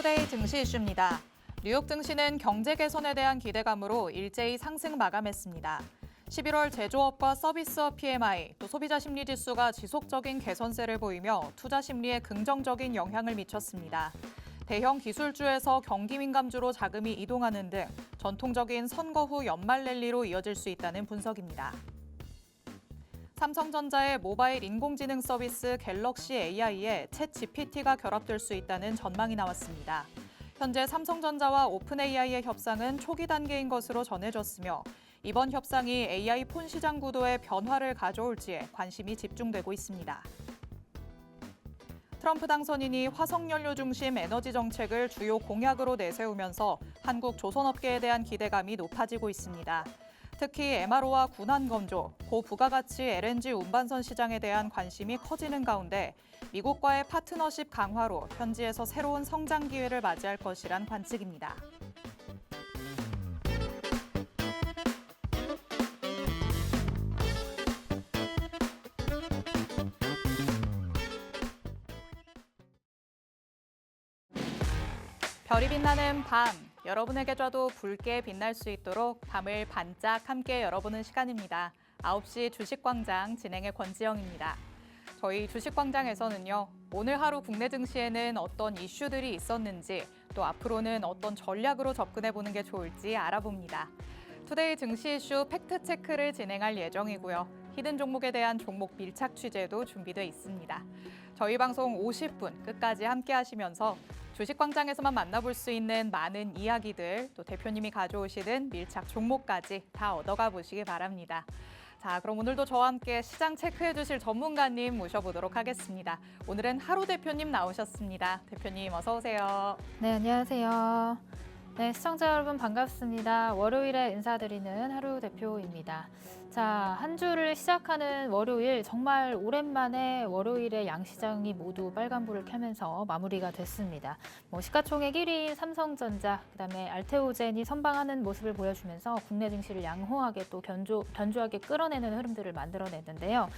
투데이 증시 이슈입니다. 뉴욕 증시는 경제 개선에 대한 기대감으로 일제히 상승 마감했습니다. 11월 제조업과 서비스업 PMI, 또 소비자 심리 지수가 지속적인 개선세를 보이며 투자 심리에 긍정적인 영향을 미쳤습니다. 대형 기술주에서 경기 민감주로 자금이 이동하는 등 전통적인 선거 후 연말 랠리로 이어질 수 있다는 분석입니다. 삼성전자의 모바일 인공지능 서비스 갤럭시 AI에 챗 GPT가 결합될 수 있다는 전망이 나왔습니다. 현재 삼성전자와 오픈 AI의 협상은 초기 단계인 것으로 전해졌으며 이번 협상이 AI 폰 시장 구도에 변화를 가져올지에 관심이 집중되고 있습니다. 트럼프 당선인이 화석연료 중심 에너지 정책을 주요 공약으로 내세우면서 한국 조선업계에 대한 기대감이 높아지고 있습니다. 특히 MRO와 군환건조, 고부가가치 LNG 운반선 시장에 대한 관심이 커지는 가운데 미국과의 파트너십 강화로 현지에서 새로운 성장 기회를 맞이할 것이란 관측입니다. 별이 빛나는 밤, 여러분에게 줘도 붉게 빛날 수 있도록 밤을 반짝 함께 열어보는 시간입니다. 9시 주식광장 진행의 권지영입니다. 저희 주식광장에서는요, 오늘 하루 국내 증시에는 어떤 이슈들이 있었는지, 또 앞으로는 어떤 전략으로 접근해보는 게 좋을지 알아봅니다. 투데이 증시 이슈 팩트체크를 진행할 예정이고요. 히든 종목에 대한 종목 밀착 취재도 준비돼 있습니다. 저희 방송 50분 끝까지 함께 하시면서 주식광장에서만 만나볼 수 있는 많은 이야기들, 또 대표님이 가져오시는 밀착 종목까지 다 얻어가 보시기 바랍니다. 자, 그럼 오늘도 저와 함께 시장 체크해 주실 전문가님 모셔보도록 하겠습니다. 오늘은 하루 대표님 나오셨습니다. 대표님 어서 오세요. 네, 안녕하세요. 네, 시청자 여러분 반갑습니다. 월요일에 인사드리는 하루 대표입니다. 자, 한 주를 시작하는 월요일, 정말 오랜만에 월요일에 양시장이 모두 빨간불을 켜면서 마무리가 됐습니다. 시가총액 1위인 삼성전자, 그다음에 알테오젠이 선방하는 모습을 보여주면서 국내 증시를 양호하게 또 견조하게 끌어내는 흐름들을 만들어냈는데요.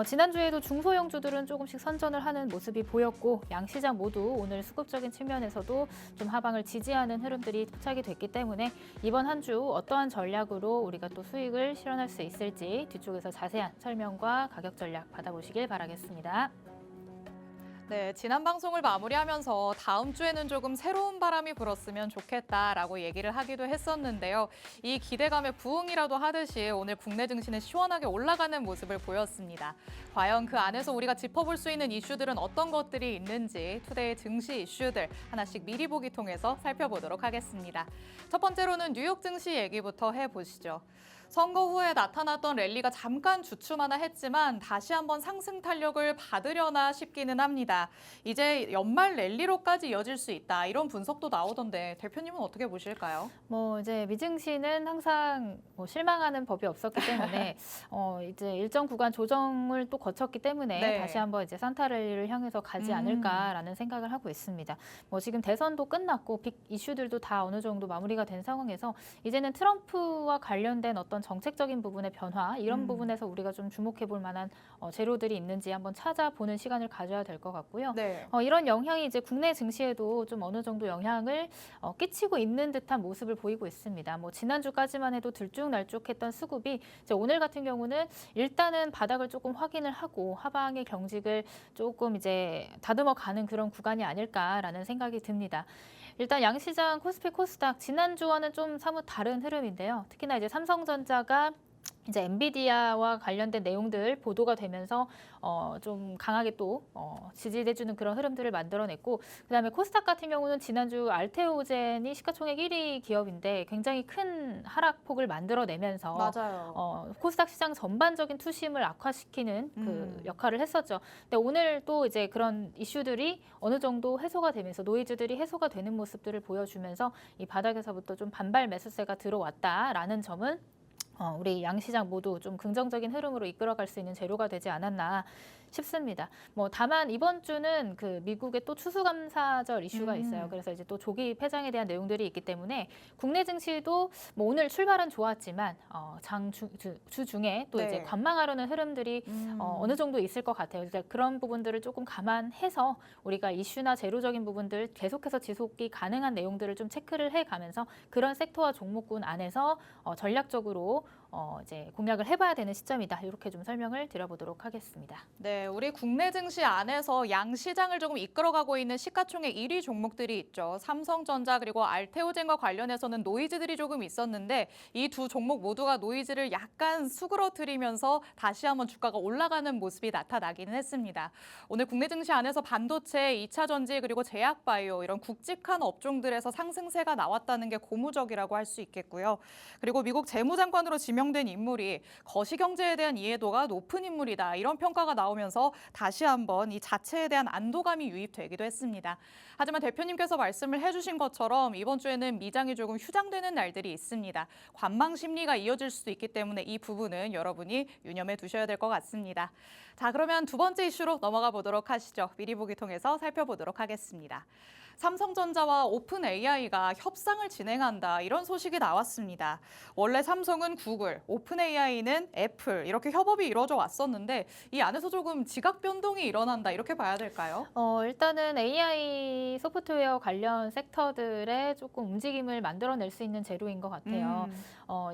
지난주에도 중소형주들은 조금씩 선전을 하는 모습이 보였고 양시장 모두 오늘 수급적인 측면에서도 좀 하방을 지지하는 흐름들이 포착이 됐기 때문에 이번 한 주 어떠한 전략으로 우리가 또 수익을 실현할 수 있을지 뒤쪽에서 자세한 설명과 가격 전략 받아보시길 바라겠습니다. 네, 지난 방송을 마무리하면서 다음 주에는 조금 새로운 바람이 불었으면 좋겠다라고 얘기를 하기도 했었는데요. 이 기대감에 부응이라도 하듯이 오늘 국내 증시는 시원하게 올라가는 모습을 보였습니다. 과연 그 안에서 우리가 짚어볼 수 있는 이슈들은 어떤 것들이 있는지 투데이 증시 이슈들 하나씩 미리 보기 통해서 살펴보도록 하겠습니다. 첫 번째로는 뉴욕 증시 얘기부터 해보시죠. 선거 후에 나타났던 랠리가 잠깐 주춤하나 했지만 다시 한번 상승 탄력을 받으려나 싶기는 합니다. 이제 연말 랠리로까지 이어질 수 있다. 이런 분석도 나오던데 대표님은 어떻게 보실까요? 이제 미증시는 항상 실망하는 법이 없었기 때문에 이제 일정 구간 조정을 또 거쳤기 때문에 네. 다시 한번 이제 산타 랠리를 향해서 가지 않을까라는 생각을 하고 있습니다. 지금 대선도 끝났고 빅 이슈들도 다 어느 정도 마무리가 된 상황에서 이제는 트럼프와 관련된 어떤 정책적인 부분의 변화 이런 부분에서 우리가 좀 주목해 볼 만한 재료들이 있는지 한번 찾아보는 시간을 가져야 될 것 같고요. 네. 이런 영향이 이제 국내 증시에도 좀 어느 정도 영향을 끼치고 있는 듯한 모습을 보이고 있습니다. 지난주까지만 해도 들쭉날쭉했던 수급이 이제 오늘 같은 경우는 일단은 바닥을 조금 확인을 하고 하방의 경직을 조금 이제 다듬어 가는 그런 구간이 아닐까라는 생각이 듭니다. 일단 양시장 코스피 코스닥 지난주와는 좀 사뭇 다른 흐름인데요. 특히나 이제 삼성전자가 이제 엔비디아와 관련된 내용들 보도가 되면서 좀 강하게 또 지지해주는 그런 흐름들을 만들어냈고 그다음에 코스닥 같은 경우는 지난주 알테오젠이 시가총액 1위 기업인데 굉장히 큰 하락폭을 만들어내면서 맞아요. 코스닥 시장 전반적인 투심을 악화시키는 그 역할을 했었죠. 근데 오늘 또 이제 그런 이슈들이 어느 정도 해소가 되면서 노이즈들이 해소가 되는 모습들을 보여주면서 이 바닥에서부터 좀 반발 매수세가 들어왔다라는 점은 우리 양시장 모두 좀 긍정적인 흐름으로 이끌어갈 수 있는 재료가 되지 않았나 싶습니다. 뭐 다만 이번 주는 그 미국의 또 추수감사절 이슈가 있어요. 그래서 이제 또 조기 폐장에 대한 내용들이 있기 때문에 국내 증시도 뭐 오늘 출발은 좋았지만 주 중에 또 네. 이제 관망하려는 흐름들이 어느 정도 있을 것 같아요. 그래서 그런 부분들을 조금 감안해서 우리가 이슈나 재료적인 부분들 계속해서 지속이 가능한 내용들을 좀 체크를 해가면서 그런 섹터와 종목군 안에서 전략적으로 이제 공략을 해봐야 되는 시점이다. 이렇게 좀 설명을 드려보도록 하겠습니다. 네, 우리 국내 증시 안에서 양시장을 조금 이끌어가고 있는 시가총액 1위 종목들이 있죠. 삼성전자 그리고 알테오젠과 관련해서는 노이즈들이 조금 있었는데 이 두 종목 모두가 노이즈를 약간 수그러뜨리면서 다시 한번 주가가 올라가는 모습이 나타나기는 했습니다. 오늘 국내 증시 안에서 반도체, 2차 전지 그리고 제약바이오 이런 굵직한 업종들에서 상승세가 나왔다는 게 고무적이라고 할 수 있겠고요. 그리고 미국 재무장관으로 지명된 인물이 거시경제에 대한 이해도가 높은 인물이다. 이런 평가가 나오면서 다시 한번 이 자체에 대한 안도감이 유입되기도 했습니다. 하지만 대표님께서 말씀을 해주신 것처럼 이번 주에는 미장이 조금 휴장되는 날들이 있습니다. 관망 심리가 이어질 수도 있기 때문에 이 부분은 여러분이 유념해 두셔야 될 것 같습니다. 자, 그러면 두 번째 이슈로 넘어가 보도록 하시죠. 미리 보기 통해서 살펴보도록 하겠습니다. 삼성전자와 오픈 AI가 협상을 진행한다 이런 소식이 나왔습니다. 원래 삼성은 구글, 오픈 AI는 애플 이렇게 협업이 이루어져 왔었는데 이 안에서 조금 지각 변동이 일어난다 이렇게 봐야 될까요? 일단은 AI 소프트웨어 관련 섹터들의 조금 움직임을 만들어낼 수 있는 재료인 것 같아요.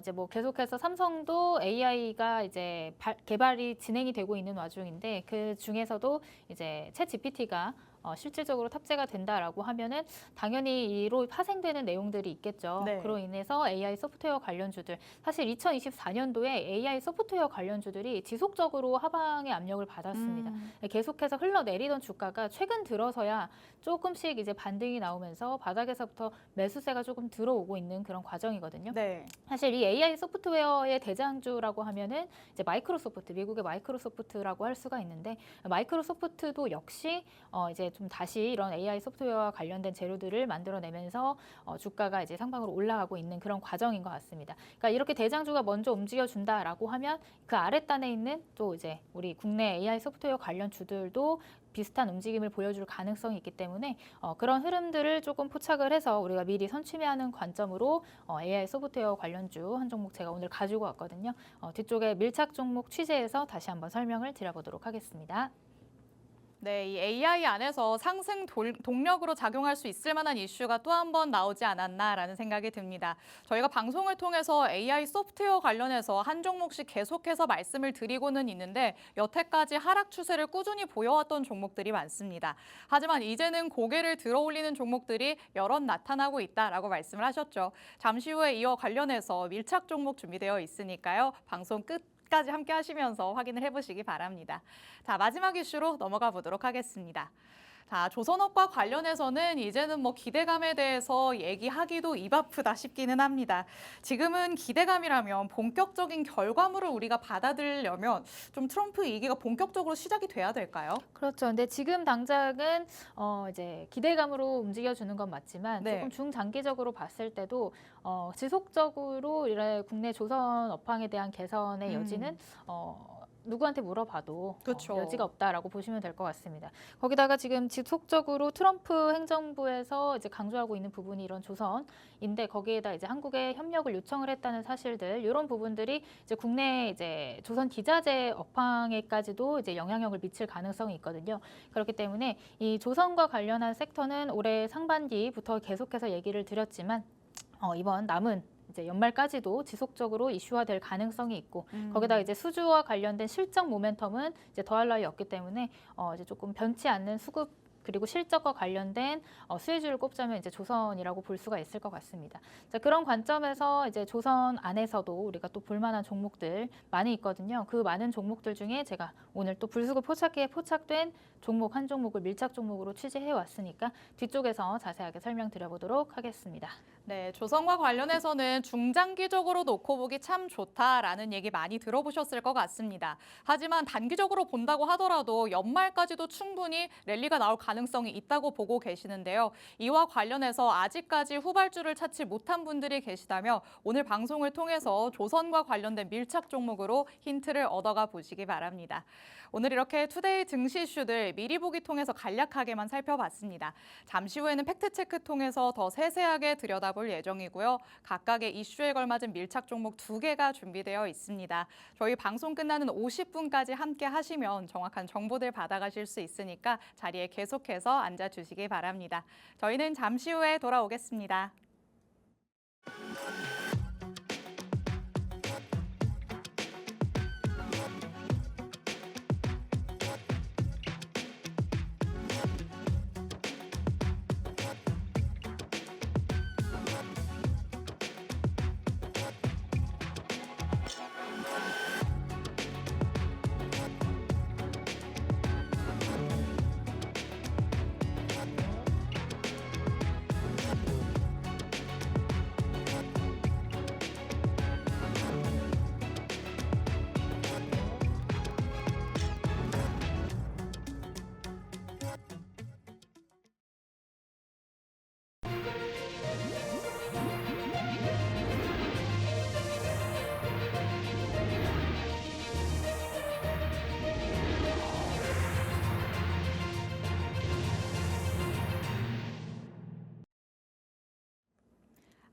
이제 뭐 계속해서 삼성도 AI가 이제 개발이 진행이 되고 있는 와중인데 그 중에서도 이제 챗 GPT가 실질적으로 탑재가 된다라고 하면은 당연히 이로 파생되는 내용들이 있겠죠. 네. 그로 인해서 AI 소프트웨어 관련주들 사실 2024년도에 AI 소프트웨어 관련주들이 지속적으로 하방의 압력을 받았습니다. 계속해서 흘러내리던 주가가 최근 들어서야 조금씩 이제 반등이 나오면서 바닥에서부터 매수세가 조금 들어오고 있는 그런 과정이거든요. 네. 사실 이 AI 소프트웨어의 대장주라고 하면은 이제 마이크로소프트, 미국의 마이크로소프트라고 할 수가 있는데 마이크로소프트도 역시 이제 좀 다시 이런 AI 소프트웨어와 관련된 재료들을 만들어내면서 주가가 이제 상방으로 올라가고 있는 그런 과정인 것 같습니다. 그러니까 이렇게 대장주가 먼저 움직여준다라고 하면 그 아랫단에 있는 또 이제 우리 국내 AI 소프트웨어 관련 주들도 비슷한 움직임을 보여줄 가능성이 있기 때문에 그런 흐름들을 조금 포착을 해서 우리가 미리 선취매하는 관점으로 AI 소프트웨어 관련주 한 종목 제가 오늘 가지고 왔거든요. 뒤쪽에 밀착 종목 취재해서 다시 한번 설명을 드려보도록 하겠습니다. 네, 이 AI 안에서 상승 동력으로 작용할 수 있을 만한 이슈가 또 한 번 나오지 않았나라는 생각이 듭니다. 저희가 방송을 통해서 AI 소프트웨어 관련해서 한 종목씩 계속해서 말씀을 드리고는 있는데 여태까지 하락 추세를 꾸준히 보여왔던 종목들이 많습니다. 하지만 이제는 고개를 들어 올리는 종목들이 여럿 나타나고 있다라고 말씀을 하셨죠. 잠시 후에 이어 관련해서 밀착 종목 준비되어 있으니까요. 방송 끝까지 함께 하시면서 확인을 해보시기 바랍니다. 자, 마지막 이슈로 넘어가 보도록 하겠습니다. 자, 조선업과 관련해서는 이제는 뭐 기대감에 대해서 얘기하기도 입 아프다 싶기는 합니다. 지금은 기대감이라면 본격적인 결과물을 우리가 받아들이려면 좀 트럼프 2기가 본격적으로 시작이 돼야 될까요? 그렇죠. 근데 지금 당장은 이제 기대감으로 움직여주는 건 맞지만 네. 조금 중장기적으로 봤을 때도 지속적으로 이래 국내 조선 업황에 대한 개선의 여지는 누구한테 물어봐도 그렇죠. 여지가 없다라고 보시면 될 것 같습니다. 거기다가 지금 지속적으로 트럼프 행정부에서 이제 강조하고 있는 부분이 이런 조선인데 거기에다 이제 한국에 협력을 요청을 했다는 사실들 이런 부분들이 이제 국내 이제 조선 기자재 업황에까지도 이제 영향력을 미칠 가능성이 있거든요. 그렇기 때문에 이 조선과 관련한 섹터는 올해 상반기부터 계속해서 얘기를 드렸지만 이번 남은 이제 연말까지도 지속적으로 이슈화될 가능성이 있고 거기다 이제 수주와 관련된 실적 모멘텀은 이제 더할 나위 없기 때문에 이제 조금 변치 않는 수급 그리고 실적과 관련된 수혜주를 꼽자면 이제 조선이라고 볼 수가 있을 것 같습니다. 자, 그런 관점에서 이제 조선 안에서도 우리가 또 볼만한 종목들 많이 있거든요. 그 많은 종목들 중에 제가 오늘 또 불수급 포착기에 포착된 종목 한 종목을 밀착 종목으로 취재해 왔으니까 뒤쪽에서 자세하게 설명드려보도록 하겠습니다. 네, 조선과 관련해서는 중장기적으로 놓고 보기 참 좋다라는 얘기 많이 들어보셨을 것 같습니다. 하지만 단기적으로 본다고 하더라도 연말까지도 충분히 랠리가 나올 가능성이 가능성이 있다고 보고 계시는데요. 이와 관련해서 아직까지 후발주를 찾지 못한 분들이 계시다며 오늘 방송을 통해서 조선과 관련된 밀착 종목으로 힌트를 얻어가 보시기 바랍니다. 오늘 이렇게 투데이 증시 이슈들 미리 보기 통해서 간략하게만 살펴봤습니다. 잠시 후에는 팩트체크 통해서 더 세세하게 들여다볼 예정이고요. 각각의 이슈에 걸맞은 밀착 종목 2개가 준비되어 있습니다. 저희 방송 끝나는 50분까지 함께 하시면 정확한 정보들 받아가실 수 있으니까 자리에 계속해서 앉아주시기 바랍니다. 저희는 잠시 후에 돌아오겠습니다.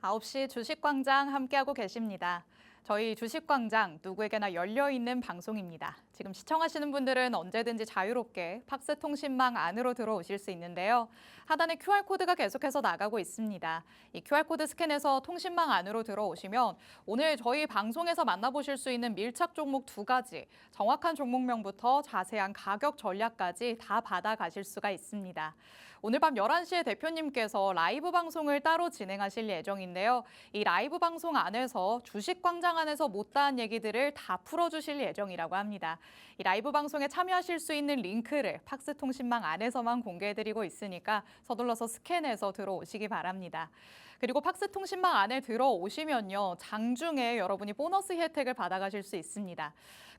아홉 시 주식광장 함께하고 계십니다. 저희 주식광장 누구에게나 열려있는 방송입니다. 지금 시청하시는 분들은 언제든지 자유롭게 팍스통신망 안으로 들어오실 수 있는데요. 하단에 QR코드가 계속해서 나가고 있습니다. 이 QR코드 스캔해서 통신망 안으로 들어오시면 오늘 저희 방송에서 만나보실 수 있는 밀착 종목 2가지, 정확한 종목명부터 자세한 가격 전략까지 다 받아가실 수가 있습니다. 오늘 밤 11시에 대표님께서 라이브 방송을 따로 진행하실 예정인데요. 이 라이브 방송 안에서 주식광장 안에서 못다한 얘기들을 다 풀어주실 예정이라고 합니다. 이 라이브 방송에 참여하실 수 있는 링크를 팍스통신망 안에서만 공개해드리고 있으니까 서둘러서 스캔해서 들어오시기 바랍니다. 그리고 팍스통신망 안에 들어오시면요. 장중에 여러분이 보너스 혜택을 받아가실 수 있습니다.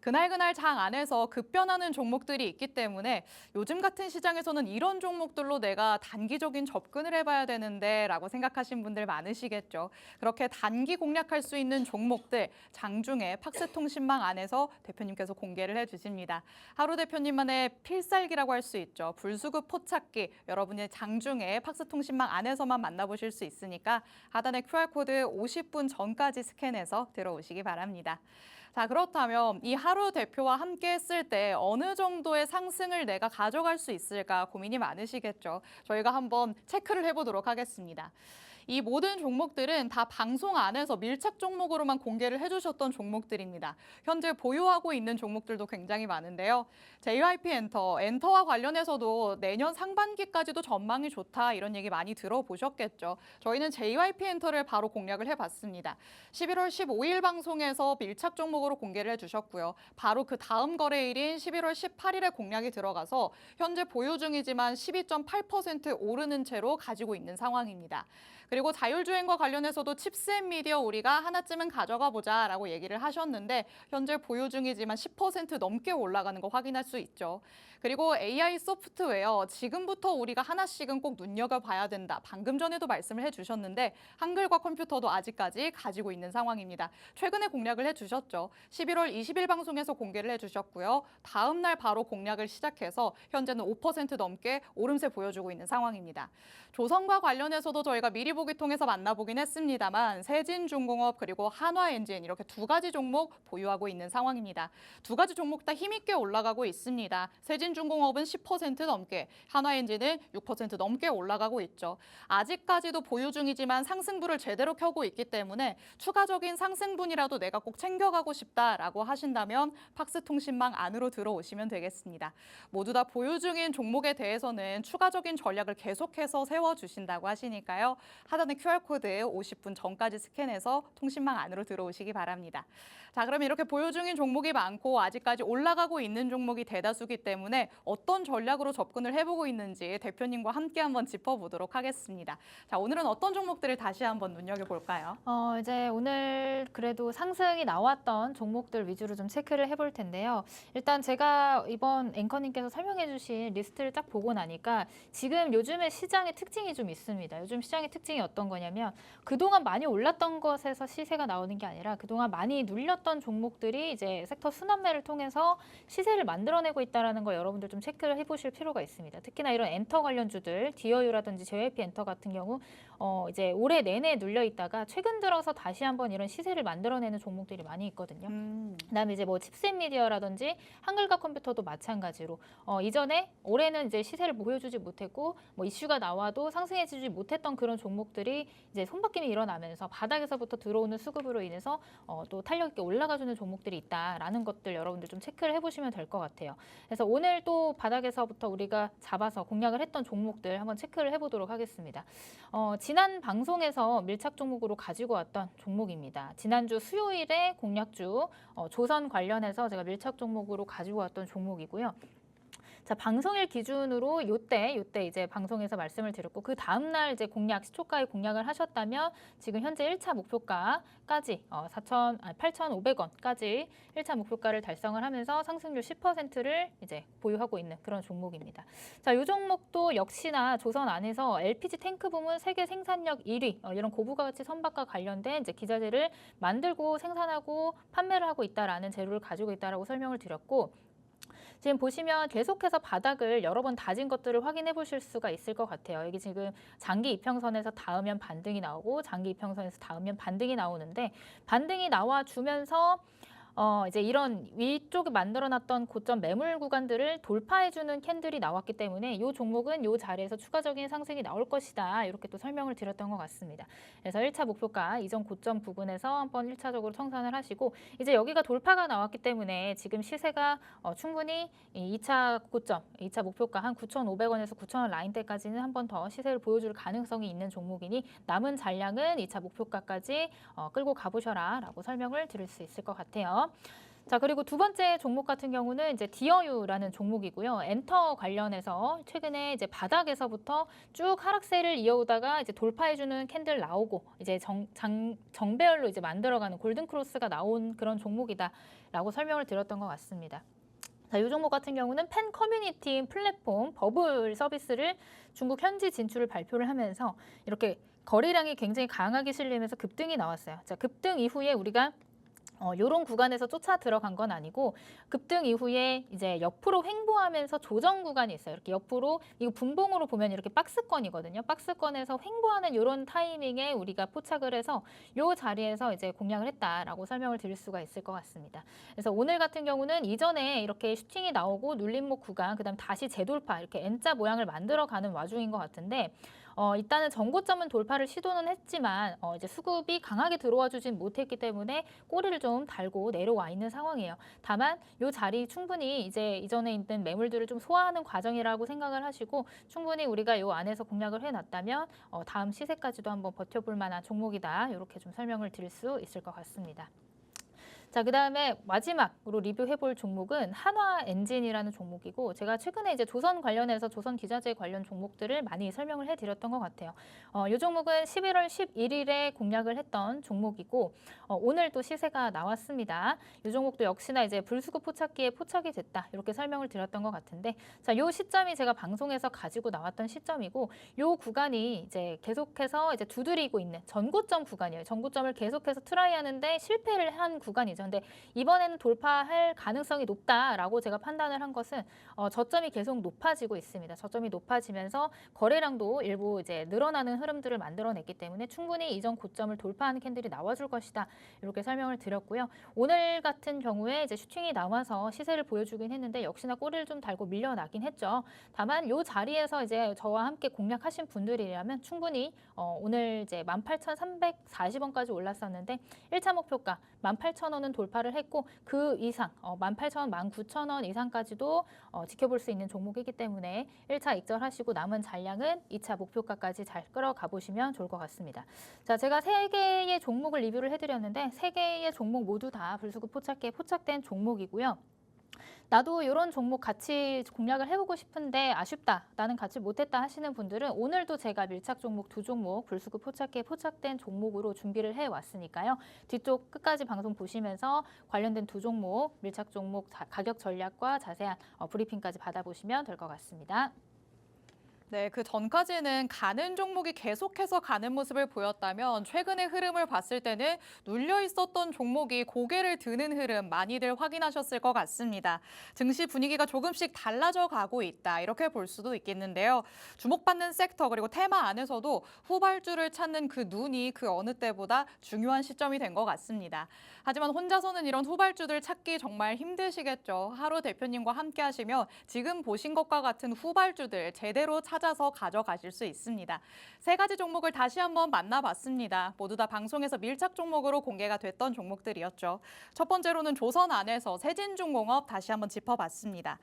그날 장 안에서 급변하는 종목들이 있기 때문에 요즘 같은 시장에서는 이런 종목들로 내가 단기적인 접근을 해봐야 되는데 라고 생각하신 분들 많으시겠죠. 그렇게 단기 공략할 수 있는 종목들 장중에 팍스통신망 안에서 대표님께서 공개를 해주십니다. 하루 대표님만의 필살기라고 할 수 있죠. 불수급 포착기 여러분의 장중에 팍스통신망 안에서만 만나보실 수 있으니까 하단에 QR코드 50분 전까지 스캔해서 들어오시기 바랍니다. 자, 그렇다면 이 하루 대표와 함께 했을 때 어느 정도의 상승을 내가 가져갈 수 있을까 고민이 많으시겠죠. 저희가 한번 체크를 해보도록 하겠습니다. 이 모든 종목들은 다 방송 안에서 밀착 종목으로만 공개를 해주셨던 종목들입니다. 현재 보유하고 있는 종목들도 굉장히 많은데요. JYP 엔터와 관련해서도 내년 상반기까지도 전망이 좋다 이런 얘기 많이 들어보셨겠죠. 저희는 JYP 엔터를 바로 공략을 해봤습니다. 11월 15일 방송에서 밀착 종목으로 공개를 해주셨고요. 바로 그 다음 거래일인 11월 18일에 공략이 들어가서 현재 보유 중이지만 12.8% 오르는 채로 가지고 있는 상황입니다. 그리고 자율주행과 관련해서도 칩스앤미디어 우리가 하나쯤은 가져가 보자라고 얘기를 하셨는데 현재 보유 중이지만 10% 넘게 올라가는 거 확인할 수 있죠. 그리고 AI 소프트웨어 지금부터 우리가 하나씩은 꼭 눈여겨봐야 된다. 방금 전에도 말씀을 해주셨는데 한글과 컴퓨터도 아직까지 가지고 있는 상황입니다. 최근에 공략을 해주셨죠. 11월 20일 방송에서 공개를 해주셨고요. 다음 날 바로 공략을 시작해서 현재는 5% 넘게 오름세 보여주고 있는 상황입니다. 조선과 관련해서도 저희가 미리 보기 통해서 만나보긴 했습니다만 세진중공업 그리고 한화엔진 이렇게 2가지 종목 보유하고 있는 상황입니다. 2가지 종목 다 힘있게 올라가고 있습니다. 세진중공업은 10% 넘게, 한화엔진은 6% 넘게 올라가고 있죠. 아직까지도 보유 중이지만 상승부를 제대로 켜고 있기 때문에 추가적인 상승분이라도 내가 꼭 챙겨가고 싶다라고 하신다면 팍스통신망 안으로 들어오시면 되겠습니다. 모두 다 보유 중인 종목에 대해서는 추가적인 전략을 계속해서 세워주신다고 하시니까요. 하단의 QR코드 50분 전까지 스캔해서 통신망 안으로 들어오시기 바랍니다. 자, 그러면 이렇게 보유 중인 종목이 많고 아직까지 올라가고 있는 종목이 대다수기 때문에 어떤 전략으로 접근을 해보고 있는지 대표님과 함께 한번 짚어보도록 하겠습니다. 자, 오늘은 어떤 종목들을 다시 한번 눈여겨볼까요? 이제 오늘 그래도 상승이 나왔던 종목들 위주로 좀 체크를 해볼 텐데요. 일단 제가 이번 앵커님께서 설명해 주신 리스트를 딱 보고 나니까 지금 요즘에 시장의 특징이 좀 있습니다. 요즘 시장의 특징이 어떤 거냐면 그동안 많이 올랐던 것에서 시세가 나오는 게 아니라 그동안 많이 눌렸던 종목들이 이제 섹터 순환매를 통해서 시세를 만들어내고 있다는 거 여러분들 좀 체크를 해보실 필요가 있습니다. 특히나 이런 엔터 관련주들, 디어유라든지 JYP 엔터 같은 경우 이제 올해 내내 눌려 있다가 최근 들어서 다시 한번 이런 시세를 만들어내는 종목들이 많이 있거든요. 그다음에 이제 뭐 칩셋 미디어라든지 한글과 컴퓨터도 마찬가지로 이전에 올해는 이제 시세를 보여주지 못했고 뭐 이슈가 나와도 상승해주지 못했던 그런 종목들이 이제 손바뀜이 일어나면서 바닥에서부터 들어오는 수급으로 인해서 또 탄력 있게 올라가주는 종목들이 있다라는 것들 여러분들 좀 체크를 해보시면 될 것 같아요. 그래서 오늘 또 바닥에서부터 우리가 잡아서 공략을 했던 종목들 한번 체크를 해보도록 하겠습니다. 지난 방송에서 밀착 종목으로 가지고 왔던 종목입니다. 지난주 수요일에 공략주 조선 관련해서 제가 밀착 종목으로 가지고 왔던 종목이고요. 자, 방송일 기준으로 요때 이제 방송에서 말씀을 드렸고 그 다음 날 이제 공략 시초가에 공략을 하셨다면 지금 현재 1차 목표가까지 8,500원까지 1차 목표가를 달성을 하면서 상승률 10%를 이제 보유하고 있는 그런 종목입니다. 자, 요 종목도 역시나 조선 안에서 LPG 탱크 부문 세계 생산력 1위 이런 고부가치 선박과 관련된 이제 기자재를 만들고 생산하고 판매를 하고 있다라는 재료를 가지고 있다라고 설명을 드렸고 지금 보시면 계속해서 바닥을 여러 번 다진 것들을 확인해 보실 수가 있을 것 같아요. 여기 지금 장기 이평선에서 닿으면 반등이 나오고 장기 이평선에서 닿으면 반등이 나오는데 반등이 나와주면서 이제 이런 위쪽에 만들어놨던 고점 매물 구간들을 돌파해주는 캔들이 나왔기 때문에 이 종목은 이 자리에서 추가적인 상승이 나올 것이다. 이렇게 또 설명을 드렸던 것 같습니다. 그래서 1차 목표가 이전 고점 부근에서 한번 1차적으로 청산을 하시고 이제 여기가 돌파가 나왔기 때문에 지금 시세가 충분히 2차 고점, 2차 목표가 한 9,500원에서 9,000원 라인대까지는 한 번 더 시세를 보여줄 가능성이 있는 종목이니 남은 잔량은 2차 목표가까지 끌고 가보셔라 라고 설명을 드릴 수 있을 것 같아요. 자, 그리고 두 번째 종목 같은 경우는 이제 디어유라는 종목이고요. 엔터 관련해서 최근에 이제 바닥에서부터 쭉 하락세를 이어오다가 이제 돌파해주는 캔들 나오고 이제 정배열로 이제 만들어가는 골든 크로스가 나온 그런 종목이다라고 설명을 드렸던 것 같습니다. 자, 이 종목 같은 경우는 팬 커뮤니티 플랫폼 버블 서비스를 중국 현지 진출을 발표를 하면서 이렇게 거래량이 굉장히 강하게 실리면서 급등이 나왔어요. 자, 급등 이후에 우리가 요런 구간에서 쫓아 들어간 건 아니고 급등 이후에 이제 옆으로 횡보하면서 조정 구간이 있어요. 이렇게 옆으로 이거 분봉으로 보면 이렇게 박스권이거든요. 박스권에서 횡보하는 요런 타이밍에 우리가 포착을 해서 요 자리에서 이제 공략을 했다라고 설명을 드릴 수가 있을 것 같습니다. 그래서 오늘 같은 경우는 이전에 이렇게 슈팅이 나오고 눌림목 구간 그다음 다시 재돌파 이렇게 N자 모양을 만들어가는 와중인 것 같은데 일단은 전고점은 돌파를 시도는 했지만 이제 수급이 강하게 들어와 주진 못했기 때문에 꼬리를 좀 달고 내려와 있는 상황이에요. 다만 이 자리 충분히 이제 이전에 있는 매물들을 좀 소화하는 과정이라고 생각을 하시고 충분히 우리가 이 안에서 공략을 해놨다면 다음 시세까지도 한번 버텨볼 만한 종목이다. 이렇게 좀 설명을 드릴 수 있을 것 같습니다. 자, 그다음에 마지막으로 리뷰해볼 종목은 한화엔진이라는 종목이고 제가 최근에 이제 조선 관련해서 조선 기자재 관련 종목들을 많이 설명을 해드렸던 것 같아요. 이 종목은 11월 11일에 공략을 했던 종목이고 오늘 또 시세가 나왔습니다. 이 종목도 역시나 이제 불수급 포착기에 포착이 됐다 이렇게 설명을 드렸던 것 같은데 자, 이 시점이 제가 방송에서 가지고 나왔던 시점이고 이 구간이 이제 계속해서 이제 두드리고 있는 전고점 구간이에요. 전고점을 계속해서 트라이하는데 실패를 한 구간이죠. 근데 이번에는 돌파할 가능성이 높다라고 제가 판단을 한 것은 저점이 계속 높아지고 있습니다. 저점이 높아지면서 거래량도 일부 이제 늘어나는 흐름들을 만들어냈기 때문에 충분히 이전 고점을 돌파하는 캔들이 나와줄 것이다. 이렇게 설명을 드렸고요. 오늘 같은 경우에 이제 슈팅이 나와서 시세를 보여주긴 했는데 역시나 꼬리를 좀 달고 밀려나긴 했죠. 다만 이 자리에서 이제 저와 함께 공략하신 분들이라면 충분히 오늘 이제 18,340원까지 올랐었는데 1차 목표가 18,000원은 돌파를 했고 그 이상 18,000원, 19,000원 이상까지도 지켜볼 수 있는 종목이기 때문에 1차 익절하시고 남은 잔량은 2차 목표가까지 잘 끌어가 보시면 좋을 것 같습니다. 자, 제가 3개의 종목을 리뷰를 해드렸는데 3개의 종목 모두 다 불수급 포착기에 포착된 종목이고요. 나도 이런 종목 같이 공략을 해보고 싶은데 아쉽다, 나는 같이 못했다 하시는 분들은 오늘도 제가 밀착 종목 2종목 불수급 포착기에 포착된 종목으로 준비를 해왔으니까요. 뒤쪽 끝까지 방송 보시면서 관련된 2종목, 밀착 종목 가격 전략과 자세한 브리핑까지 받아보시면 될 것 같습니다. 네, 그 전까지는 가는 종목이 계속해서 가는 모습을 보였다면 최근의 흐름을 봤을 때는 눌려 있었던 종목이 고개를 드는 흐름 많이들 확인하셨을 것 같습니다. 증시 분위기가 조금씩 달라져 가고 있다, 이렇게 볼 수도 있겠는데요. 주목받는 섹터 그리고 테마 안에서도 후발주를 찾는 그 눈이 그 어느 때보다 중요한 시점이 된 것 같습니다. 하지만 혼자서는 이런 후발주들 찾기 정말 힘드시겠죠. 하루 대표님과 함께 하시면 지금 보신 것과 같은 후발주들 제대로 찾아서 가져가실 수 있습니다. 3가지 종목을 다시 한번 만나봤습니다. 모두 다 방송에서 밀착 종목으로 공개가 됐던 종목들이었죠. 첫 번째로는 조선 안에서 세진중공업 다시 한번 짚어봤습니다.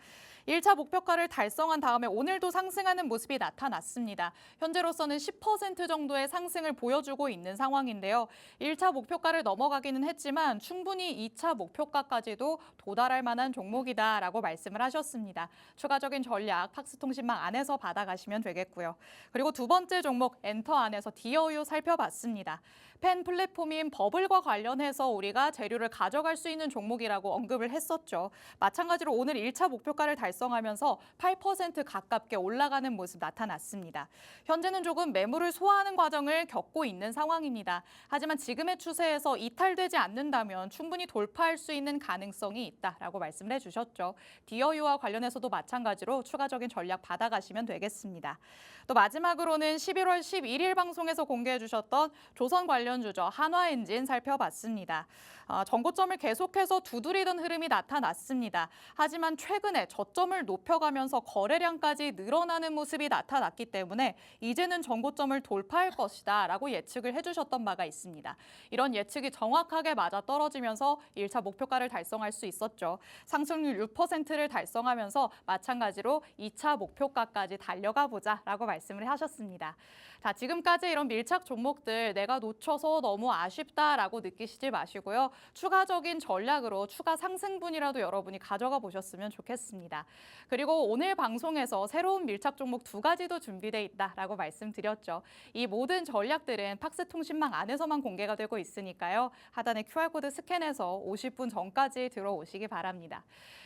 1차 목표가를 달성한 다음에 오늘도 상승하는 모습이 나타났습니다. 현재로서는 10% 정도의 상승을 보여주고 있는 상황인데요. 1차 목표가를 넘어가기는 했지만 충분히 2차 목표가까지도 도달할 만한 종목이다라고 말씀을 하셨습니다. 추가적인 전략 팍스통신망 안에서 받아가시면 되겠고요. 그리고 두 번째 종목 엔터 안에서 디어유 살펴봤습니다. 펜 플랫폼인 버블과 관련해서 우리가 재료를 가져갈 수 있는 종목이라고 언급을 했었죠. 마찬가지로 오늘 1차 목표가를 달성하면서 8% 가깝게 올라가는 모습 나타났습니다. 현재는 조금 매물을 소화하는 과정을 겪고 있는 상황입니다. 하지만 지금의 추세에서 이탈되지 않는다면 충분히 돌파할 수 있는 가능성이 있다라고 말씀을 해주셨죠. 디어유와 관련해서도 마찬가지로 추가적인 전략 받아가시면 되겠습니다. 또 마지막으로는 11월 11일 방송에서 공개해 주셨던 조선 관련 주죠. 한화엔진 살펴봤습니다. 전고점을 계속해서 두드리던 흐름이 나타났습니다. 하지만 최근에 저점을 높여가면서 거래량까지 늘어나는 모습이 나타났기 때문에 이제는 전고점을 돌파할 것이다 라고 예측을 해주셨던 바가 있습니다. 이런 예측이 정확하게 맞아떨어지면서 1차 목표가를 달성할 수 있었죠. 상승률 6%를 달성하면서 마찬가지로 2차 목표가까지 달려가 보자 라고 말씀을 하셨습니다. 자, 지금까지 이런 밀착 종목들 내가 놓쳐서 너무 아쉽다라고 느끼시지 마시고요. 추가적인 전략으로 추가 상승분이라도 여러분이 가져가 보셨으면 좋겠습니다. 그리고 오늘 방송에서 새로운 밀착 종목 2가지도 준비돼 있다라고 말씀드렸죠. 이 모든 전략들은 팍스통신망 안에서만 공개가 되고 있으니까요. 하단에 QR코드 스캔해서 50분 전까지 들어오시기 바랍니다.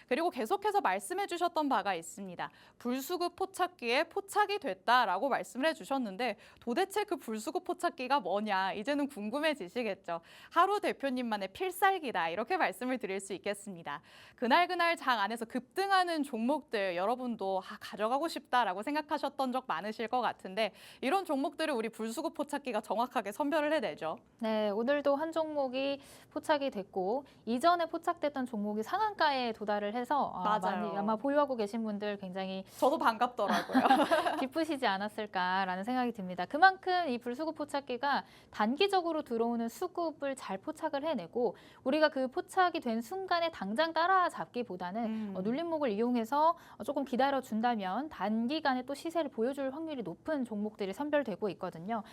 그리고 계속해서 말씀해 주셨던 바가 있습니다. 불수급 포착기에 포착이 됐다라고 말씀을 해주셨는데 도대체 그 불수급 포착기가 뭐냐 이제는 궁금해지시겠죠. 하루 대표님만의 필살기다 이렇게 말씀을 드릴 수 있겠습니다. 그날 장 안에서 급등하는 종목들 여러분도 가져가고 싶다라고 생각하셨던 적 많으실 것 같은데 이런 종목들을 우리 불수급 포착기가 정확하게 선별을 해내죠. 네, 오늘도 한 종목이 포착이 됐고 이전에 포착됐던 종목이 상한가에 도달을 해서 맞아요. 많이 아마 보유하고 계신 분들 굉장히 저도 반갑더라고요. 기쁘시지 않았을까라는 생각이 듭니다. 그만큼 이 불수급 포착기가 단기적으로 들어오는 수급을 잘 포착을 해내고 우리가 그 포착이 된 순간에 당장 따라잡기보다는 눌림목을 이용해서 조금 기다려준다면 단기간에 또 시세를 보여줄 확률이 높은 종목들이 선별되고 있거든요.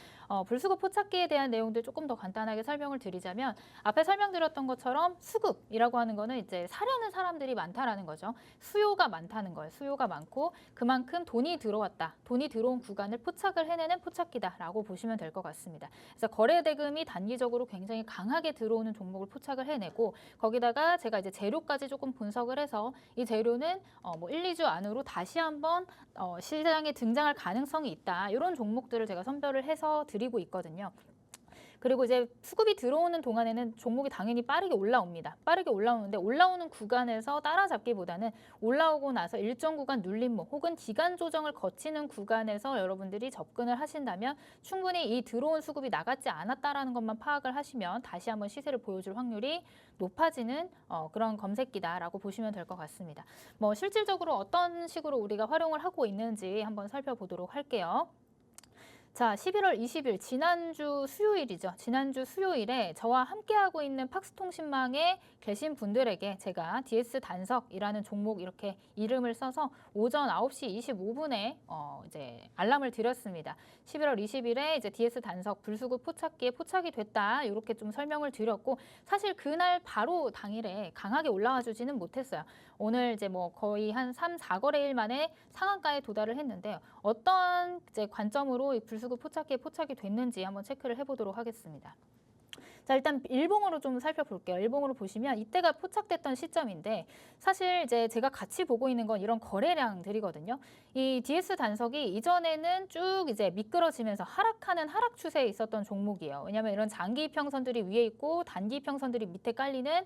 불수급 포착기에 대한 내용들 조금 더 간단하게 설명을 드리자면 앞에 설명드렸던 것처럼 수급이라고 하는 거는 이제 사려는 사람들이 많다라는 거죠. 수요가 많다는 거예요. 수요가 많고 그만큼 돈이 들어왔다. 돈이 들어온 구간을 포착을 해내는 포착기다라고 보시면 될 것 같습니다. 그래서 거래 대금이 단기적으로 굉장히 강하게 들어오는 종목을 포착을 해내고 거기다가 제가 이제 재료까지 조금 분석을 해서 이 재료는 뭐 1, 2주 안으로 다시 한번 시장에 등장할 가능성이 있다. 이런 종목들을 제가 선별을 해서 드리고 있거든요. 그리고 이제 수급이 들어오는 동안에는 종목이 당연히 빠르게 올라옵니다. 빠르게 올라오는데 올라오는 구간에서 따라잡기보다는 올라오고 나서 일정 구간 눌림목 혹은 기간 조정을 거치는 구간에서 여러분들이 접근을 하신다면 충분히 이 들어온 수급이 나갔지 않았다라는 것만 파악을 하시면 다시 한번 시세를 보여줄 확률이 높아지는 그런 검색기다라고 보시면 될 것 같습니다. 뭐 실질적으로 어떤 식으로 우리가 활용을 하고 있는지 한번 살펴보도록 할게요. 자, 11월 20일 지난주 수요일이죠. 지난주 수요일에 저와 함께하고 있는 팍스통신망에 계신 분들에게 제가 DS 단석이라는 종목 이렇게 이름을 써서 오전 9시 25분에 이제 알람을 드렸습니다. 11월 20일에 이제 DS 단석 불수급 포착기에 포착이 됐다. 이렇게 좀 설명을 드렸고 사실 그날 바로 당일에 강하게 올라와 주지는 못했어요. 오늘 이제 뭐 거의 한 3, 4거래일 만에 상한가에 도달을 했는데요. 어떤 이제 관점으로 이 불수급 포착기에 포착이 됐는지 한번 체크를 해보도록 하겠습니다. 자, 일단 일봉으로 좀 살펴볼게요. 일봉으로 보시면 이때가 포착됐던 시점인데 사실 이제 제가 같이 보고 있는 건 이런 거래량들이거든요. 이 DS 단석이 이전에는 쭉 이제 미끄러지면서 하락하는 하락 추세에 있었던 종목이에요. 왜냐하면 이런 장기 이평선들이 위에 있고 단기 이평선들이 밑에 깔리는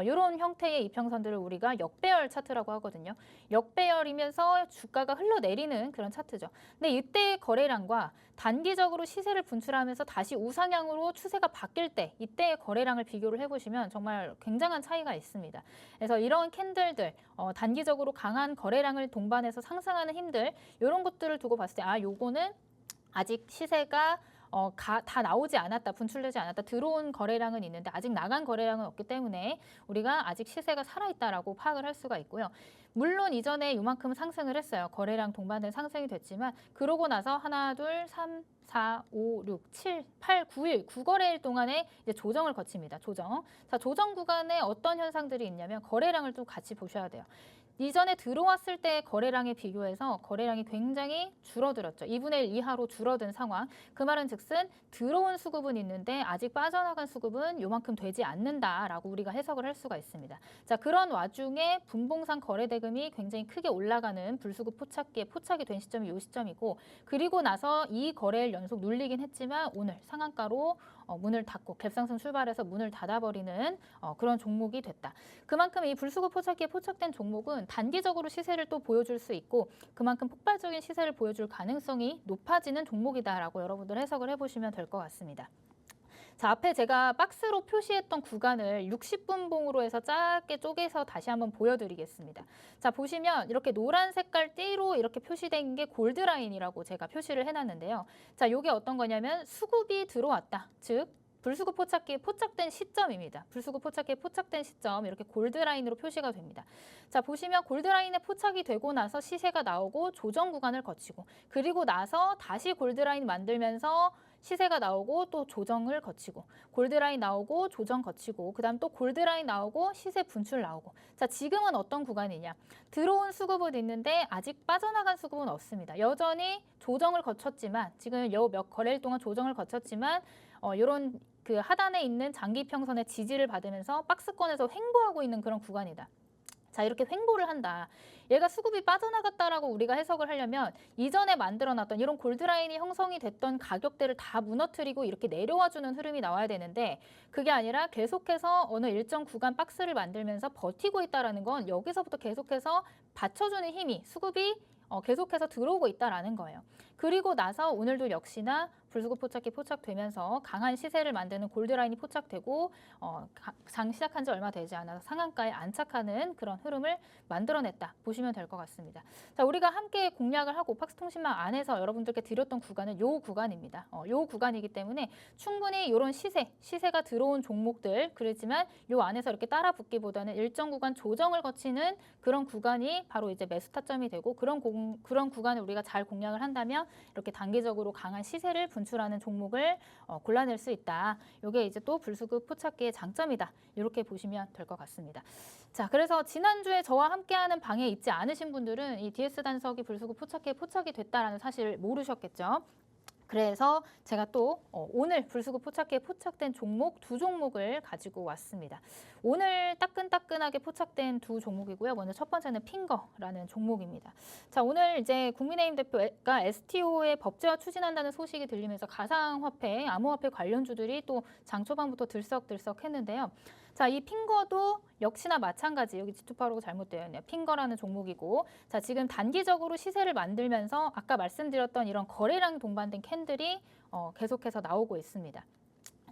이런 형태의 이평선들을 우리가 역배열 차트라고 하거든요. 역배열이면서 주가가 흘러내리는 그런 차트죠. 근데 이때의 거래량과 단기적으로 시세를 분출하면서 다시 우상향으로 추세가 바뀔 때 이때의 거래량을 비교를 해보시면 정말 굉장한 차이가 있습니다. 그래서 이런 캔들들, 단기적으로 강한 거래량을 동반해서 상승하는 힘들 이런 것들을 두고 봤을 때 요거는 아직 시세가 다 나오지 않았다, 분출되지 않았다, 들어온 거래량은 있는데 아직 나간 거래량은 없기 때문에 우리가 아직 시세가 살아있다라고 파악을 할 수가 있고요. 물론 이전에 이만큼 상승을 했어요. 거래량 동반된 상승이 됐지만 그러고 나서 하나, 둘, 3, 4, 5, 6, 7, 8, 9일, 9거래일 동안에 이제 조정을 거칩니다. 조정. 자, 조정 구간에 어떤 현상들이 있냐면 거래량을 좀 같이 보셔야 돼요. 이전에 들어왔을 때 거래량에 비교해서 거래량이 굉장히 줄어들었죠. 2분의 1 이하로 줄어든 상황. 그 말은 즉슨 들어온 수급은 있는데 아직 빠져나간 수급은 요만큼 되지 않는다라고 우리가 해석을 할 수가 있습니다. 자, 그런 와중에 분봉상 거래대금이 굉장히 크게 올라가는 불수급 포착기에 포착이 된 시점이 이 시점이고 그리고 나서 이 거래일 연속 눌리긴 했지만 오늘 상한가로 문을 닫고 갭상승 출발해서 문을 닫아버리는 그런 종목이 됐다. 그만큼 이 불수급 포착기에 포착된 종목은 단기적으로 시세를 또 보여줄 수 있고 그만큼 폭발적인 시세를 보여줄 가능성이 높아지는 종목이다라고 여러분들 해석을 해보시면 될 것 같습니다. 자, 앞에 제가 박스로 표시했던 구간을 60분봉으로 해서 짧게 쪼개서 다시 한번 보여드리겠습니다. 자, 보시면 이렇게 노란 색깔 띠로 이렇게 표시된 게 골드라인이라고 제가 표시를 해놨는데요. 자, 이게 어떤 거냐면 수급이 들어왔다. 즉, 불수급 포착기에 포착된 시점입니다. 불수급 포착기에 포착된 시점 이렇게 골드라인으로 표시가 됩니다. 자, 보시면 골드라인에 포착이 되고 나서 시세가 나오고 조정 구간을 거치고 그리고 나서 다시 골드라인 만들면서 시세가 나오고 또 조정을 거치고 골드라인 나오고 조정 거치고 그다음 또 골드라인 나오고 시세 분출 나오고 자, 지금은 어떤 구간이냐? 들어온 수급은 있는데 아직 빠져나간 수급은 없습니다. 여전히 조정을 거쳤지만 지금 요 몇 거래일 동안 조정을 거쳤지만 이런 그 하단에 있는 장기 평선의 지지를 받으면서 박스권에서 횡보하고 있는 그런 구간이다. 자, 이렇게 횡보를 한다. 얘가 수급이 빠져나갔다라고 우리가 해석을 하려면 이전에 만들어놨던 이런 골드라인이 형성이 됐던 가격대를 다 무너뜨리고 이렇게 내려와주는 흐름이 나와야 되는데 그게 아니라 계속해서 어느 일정 구간 박스를 만들면서 버티고 있다는 건 여기서부터 계속해서 받쳐주는 힘이 수급이 계속해서 들어오고 있다는 거예요. 그리고 나서 오늘도 역시나 불수급 포착기 포착되면서 강한 시세를 만드는 골드라인이 포착되고 장 시작한 지 얼마 되지 않아서 상한가에 안착하는 그런 흐름을 만들어냈다 보시면 될 것 같습니다. 자, 우리가 함께 공략을 하고 팍스통신망 안에서 여러분들께 드렸던 구간은 요 구간입니다. 요 구간이기 때문에 충분히 이런 시세가 들어온 종목들 그렇지만 요 안에서 이렇게 따라 붙기보다는 일정 구간 조정을 거치는 그런 구간이 바로 이제 매수 타점이 되고 그런 구간을 우리가 잘 공략을 한다면 이렇게 단기적으로 강한 시세를 분출하는 종목을 골라낼 수 있다. 이게 이제 또 불수급 포착기의 장점이다. 이렇게 보시면 될 것 같습니다. 자, 그래서 지난주에 저와 함께하는 방에 있지 않으신 분들은 이 DS 단석이 불수급 포착기에 포착이 됐다라는 사실을 모르셨겠죠. 그래서 제가 또 오늘 불수급 포착기에 포착된 종목 두 종목을 가지고 왔습니다. 오늘 따끈따끈하게 포착된 두 종목이고요. 먼저 첫 번째는 핑거라는 종목입니다. 자, 오늘 이제 국민의힘 대표가 STO의 법제화 추진한다는 소식이 들리면서 가상화폐, 암호화폐 관련주들이 또 장 초반부터 들썩들썩 했는데요. 자, 이 핑거도 역시나 마찬가지 여기 G285가 잘못되어 있네요. 핑거라는 종목이고 자, 지금 단기적으로 시세를 만들면서 아까 말씀드렸던 이런 거래량 동반된 캔들이 계속해서 나오고 있습니다.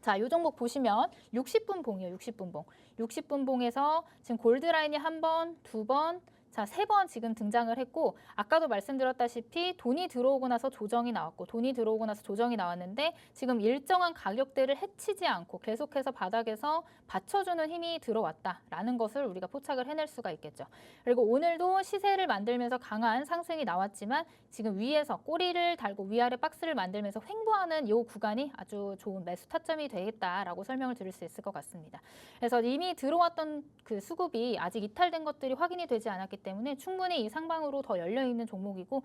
자, 이 종목 보시면 60분 봉이에요. 60분 봉. 60분 봉에서 지금 골드라인이 한 번, 두 번, 자, 3번 지금 등장을 했고 아까도 말씀드렸다시피 돈이 들어오고 나서 조정이 나왔고 돈이 들어오고 나서 조정이 나왔는데 지금 일정한 가격대를 해치지 않고 계속해서 바닥에서 받쳐주는 힘이 들어왔다라는 것을 우리가 포착을 해낼 수가 있겠죠. 그리고 오늘도 시세를 만들면서 강한 상승이 나왔지만 지금 위에서 꼬리를 달고 위아래 박스를 만들면서 횡보하는 이 구간이 아주 좋은 매수 타점이 되겠다라고 설명을 드릴 수 있을 것 같습니다. 그래서 이미 들어왔던 그 수급이 아직 이탈된 것들이 확인이 되지 않았기 때문에 충분히 이 상방으로 더 열려 있는 종목이고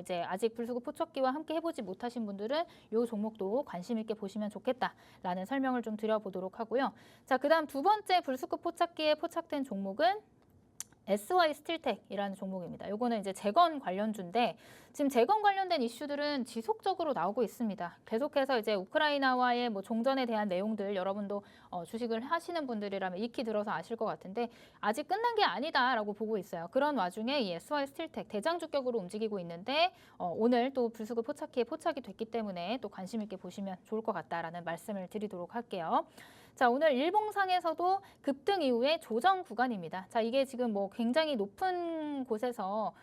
이제 아직 불수급 포착기와 함께 해보지 못하신 분들은 이 종목도 관심 있게 보시면 좋겠다라는 설명을 좀 드려보도록 하고요. 자, 그다음 두 번째 불수급 포착기에 포착된 종목은 SY 스틸텍이라는 종목입니다. 요거는 이제 재건 관련주인데 지금 재건 관련된 이슈들은 지속적으로 나오고 있습니다. 계속해서 이제 우크라이나와의 뭐 종전에 대한 내용들 여러분도 주식을 하시는 분들이라면 익히 들어서 아실 것 같은데 아직 끝난 게 아니다라고 보고 있어요. 그런 와중에 이 SY 스틸텍 대장주격으로 움직이고 있는데 오늘 또 불수급 포착기에 포착이 됐기 때문에 또 관심 있게 보시면 좋을 것 같다라는 말씀을 드리도록 할게요. 자, 오늘 일봉상에서도 급등 이후에 조정 구간입니다. 자, 이게 지금 뭐 굉장히 높은 곳에서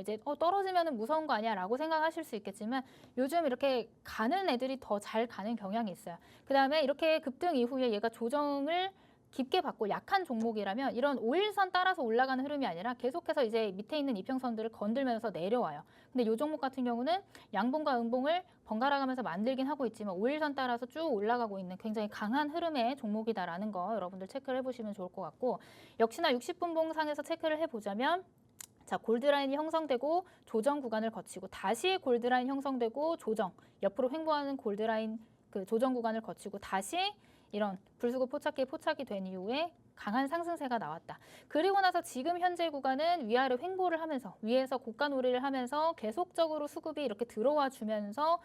이제 떨어지면 무서운 거 아니야 라고 생각하실 수 있겠지만 요즘 이렇게 가는 애들이 더 잘 가는 경향이 있어요. 그 다음에 이렇게 급등 이후에 얘가 조정을 깊게 받고 약한 종목이라면 이런 5일선 따라서 올라가는 흐름이 아니라 계속해서 이제 밑에 있는 이평선들을 건들면서 내려와요. 근데 이 종목 같은 경우는 양봉과 음봉을 번갈아 가면서 만들긴 하고 있지만 5일선 따라서 쭉 올라가고 있는 굉장히 강한 흐름의 종목이다라는 거 여러분들 체크를 해보시면 좋을 것 같고 역시나 60분봉 상에서 체크를 해보자면 자, 골드라인이 형성되고 조정 구간을 거치고 다시 골드라인 형성되고 조정, 옆으로 횡보하는 골드라인 그 조정 구간을 거치고 다시 이런 불수급 포착기에 포착이 된 이후에 강한 상승세가 나왔다. 그리고 나서 지금 현재 구간은 위아래 횡보를 하면서 위에서 고가 놀이를 하면서 계속적으로 수급이 이렇게 들어와 주면서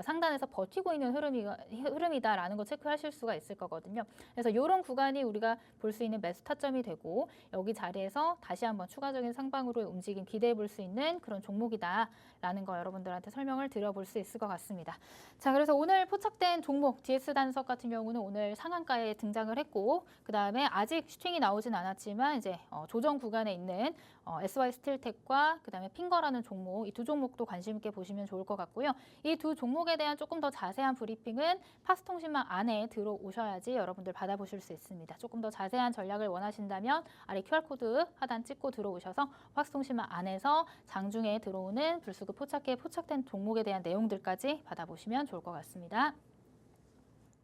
상단에서 버티고 있는 흐름이다라는 거 체크하실 수가 있을 거거든요. 그래서 이런 구간이 우리가 볼 수 있는 매수 타점이 되고 여기 자리에서 다시 한번 추가적인 상방으로의 움직임 기대해 볼 수 있는 그런 종목이다라는 거 여러분들한테 설명을 드려볼 수 있을 것 같습니다. 자, 그래서 오늘 포착된 종목 DS 단석 같은 경우는 오늘 상한가에 등장을 했고 그 다음에 아직 슈팅이 나오진 않았지만 이제 조정 구간에 있는 SY 스틸텍과 그다음에 핑거라는 종목 이 두 종목도 관심 있게 보시면 좋을 것 같고요. 이 두 종목에 대한 조금 더 자세한 브리핑은 파스통신망 안에 들어오셔야지 여러분들 받아보실 수 있습니다. 조금 더 자세한 전략을 원하신다면 아래 QR코드 하단 찍고 들어오셔서 파스통신망 안에서 장중에 들어오는 불수급 포착기에 포착된 종목에 대한 내용들까지 받아보시면 좋을 것 같습니다.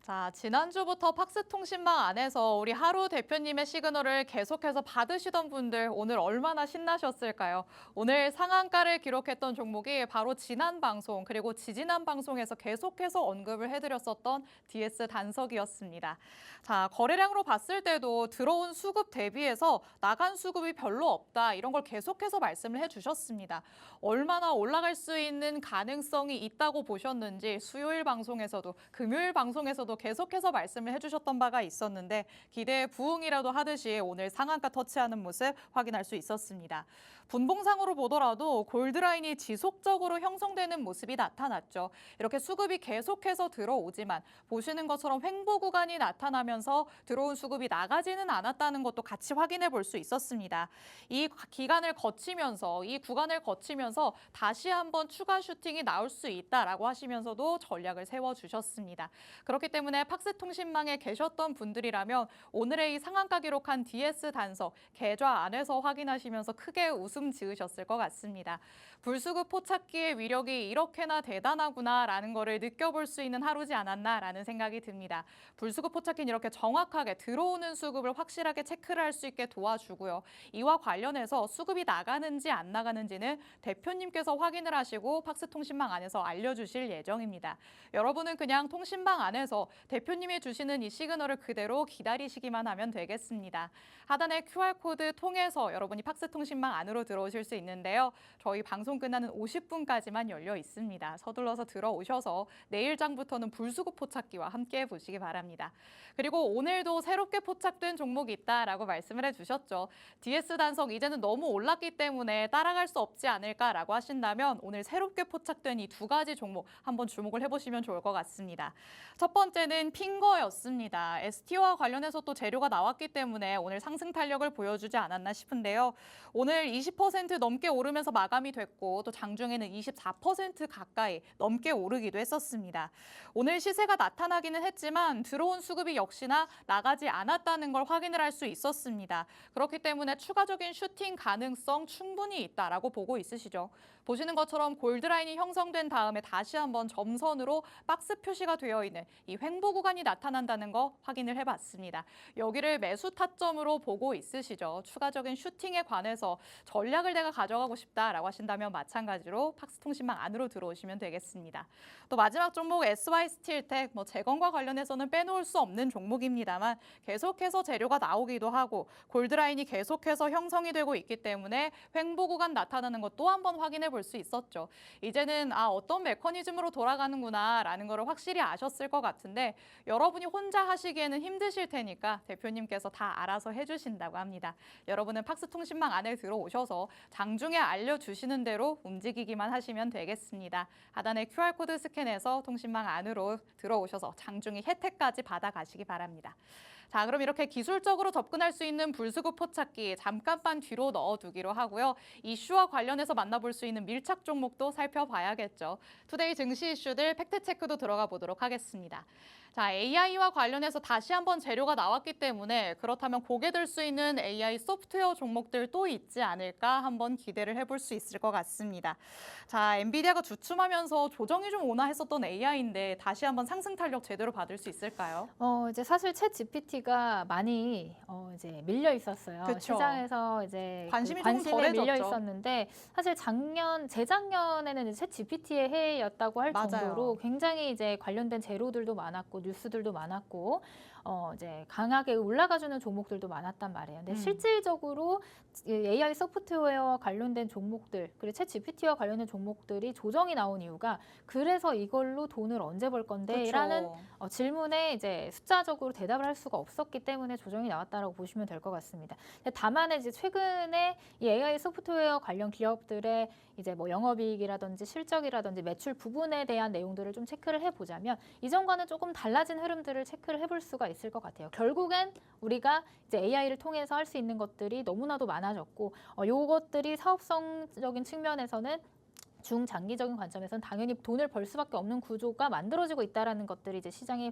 자, 지난주부터 팍스통신망 안에서 우리 하루 대표님의 시그널을 계속해서 받으시던 분들 오늘 얼마나 신나셨을까요? 오늘 상한가를 기록했던 종목이 바로 지난 방송 그리고 지지난 방송에서 계속해서 언급을 해드렸었던 DS 단석이었습니다. 자, 거래량으로 봤을 때도 들어온 수급 대비해서 나간 수급이 별로 없다 이런 걸 계속해서 말씀을 해주셨습니다. 얼마나 올라갈 수 있는 가능성이 있다고 보셨는지 수요일 방송에서도 금요일 방송에서도 계속해서 말씀을 해주셨던 바가 있었는데 기대에 부응이라도 하듯이 오늘 상한가 터치하는 모습 확인할 수 있었습니다. 분봉상으로 보더라도 골드라인이 지속적으로 형성되는 모습이 나타났죠. 이렇게 수급이 계속해서 들어오지만 보시는 것처럼 횡보 구간이 나타나면서 들어온 수급이 나가지는 않았다는 것도 같이 확인해 볼 수 있었습니다. 이 기간을 거치면서 이 구간을 거치면서 다시 한번 추가 슈팅이 나올 수 있다라고 하시면서도 전략을 세워주셨습니다. 그렇기 때문에 팍스통신망에 계셨던 분들이라면 오늘의 이 상한가 기록한 DS 단석 계좌 안에서 확인하시면서 크게 웃음 지으셨을 것 같습니다. 불수급 포착기의 위력이 이렇게나 대단하구나라는 거를 느껴볼 수 있는 하루지 않았나라는 생각이 듭니다. 불수급 포착기는 이렇게 정확하게 들어오는 수급을 확실하게 체크를 할 수 있게 도와주고요. 이와 관련해서 수급이 나가는지 안 나가는지는 대표님께서 확인을 하시고 팍스통신망 안에서 알려주실 예정입니다. 여러분은 그냥 통신망 안에서 대표님이 주시는 이 시그널을 그대로 기다리시기만 하면 되겠습니다. 하단의 QR코드 통해서 여러분이 팍스통신망 안으로 들어오실 수 있는데요. 저희 방송 끝나는 50분까지만 열려 있습니다. 서둘러서 들어오셔서 내일장부터는 불수급 포착기와 함께 보시기 바랍니다. 그리고 오늘도 새롭게 포착된 종목이 있다라고 말씀을 해주셨죠. DS 단석 이제는 너무 올랐기 때문에 따라갈 수 없지 않을까라고 하신다면 오늘 새롭게 포착된 이 두 가지 종목 한번 주목을 해보시면 좋을 것 같습니다. 첫 번째는 핑거였습니다. ST와 관련해서 또 재료가 나왔기 때문에 오늘 상승 탄력을 보여주지 않았나 싶은데요. 오늘 20% 넘게 오르면서 마감이 됐고 또 장중에는 24% 가까이 넘게 오르기도 했었습니다. 오늘 시세가 나타나기는 했지만 들어온 수급이 역시나 나가지 않았다는 걸 확인을 할 수 있었습니다. 그렇기 때문에 추가적인 슈팅 가능성 충분히 있다라고 보고 있으시죠. 보시는 것처럼 골드라인이 형성된 다음에 다시 한번 점선으로 박스 표시가 되어 있는 이 횡보 구간이 나타난다는 거 확인을 해봤습니다. 여기를 매수 타점으로 보고 있으시죠. 추가적인 슈팅에 관해서 전략을 내가 가져가고 싶다라고 하신다면 마찬가지로 팍스통신망 안으로 들어오시면 되겠습니다. 또 마지막 종목 SY스틸텍, 재건과 관련해서는 빼놓을 수 없는 종목입니다만 계속해서 재료가 나오기도 하고 골드라인이 계속해서 형성이 되고 있기 때문에 횡보 구간 나타나는 것 또 한번 확인해 볼 수 있었죠. 이제는 어떤 메커니즘으로 돌아가는구나라는 거를 확실히 아셨을 것 같은데 여러분이 혼자 하시기에는 힘드실 테니까 대표님께서 다 알아서 해주신다고 합니다. 여러분은 팍스통신망 안에 들어오셔서 장중에 알려주시는 대로 움직이기만 하시면 되겠습니다. 하단에 QR코드 스캔해서 통신망 안으로 들어오셔서 장중에 혜택까지 받아가시기 바랍니다. 자, 그럼 이렇게 기술적으로 접근할 수 있는 불수급 포착기 잠깐만 뒤로 넣어두기로 하고요. 이슈와 관련해서 만나볼 수 있는 밀착 종목도 살펴봐야겠죠. 투데이 증시 이슈들 팩트체크도 들어가 보도록 하겠습니다. 자, AI와 관련해서 다시 한번 재료가 나왔기 때문에 그렇다면 고개 들 수 있는 AI 소프트웨어 종목들 또 있지 않을까 한번 기대를 해볼 수 있을 것 같습니다. 자, 엔비디아가 주춤하면서 조정이 좀 오나 했었던 AI인데 다시 한번 상승 탄력 제대로 받을 수 있을까요? 이제 사실 챗 GPT가 많이 이제 밀려 있었어요. 그쵸. 시장에서 이제 관심이 그 조금 관심에 밀려 덜해졌죠. 있었는데 사실 재작년에는 챗 GPT의 해였다고 할 맞아요. 정도로 굉장히 이제 관련된 재료들도 많았고 뉴스들도 많았고 이제 강하게 올라가주는 종목들도 많았단 말이에요. 근데 실질적으로 이 AI 소프트웨어와 관련된 종목들 그리고 챗 GPT와 관련된 종목들이 조정이 나온 이유가 그래서 이걸로 돈을 언제 벌 건데라는 질문에 이제 숫자적으로 대답을 할 수가 없었기 때문에 조정이 나왔다라고 보시면 될 것 같습니다. 다만 이제 최근에 이 AI 소프트웨어 관련 기업들의 이제 영업이익이라든지 실적이라든지 매출 부분에 대한 내용들을 좀 체크를 해보자면 이전과는 조금 달라진 흐름들을 체크를 해볼 수가 있을 것 같아요. 결국엔 우리가 이제 AI를 통해서 할 수 있는 것들이 너무나도 많아졌고 요것들이 사업성적인 측면에서는 중장기적인 관점에서는 당연히 돈을 벌 수밖에 없는 구조가 만들어지고 있다라는 것들이 이제 시장의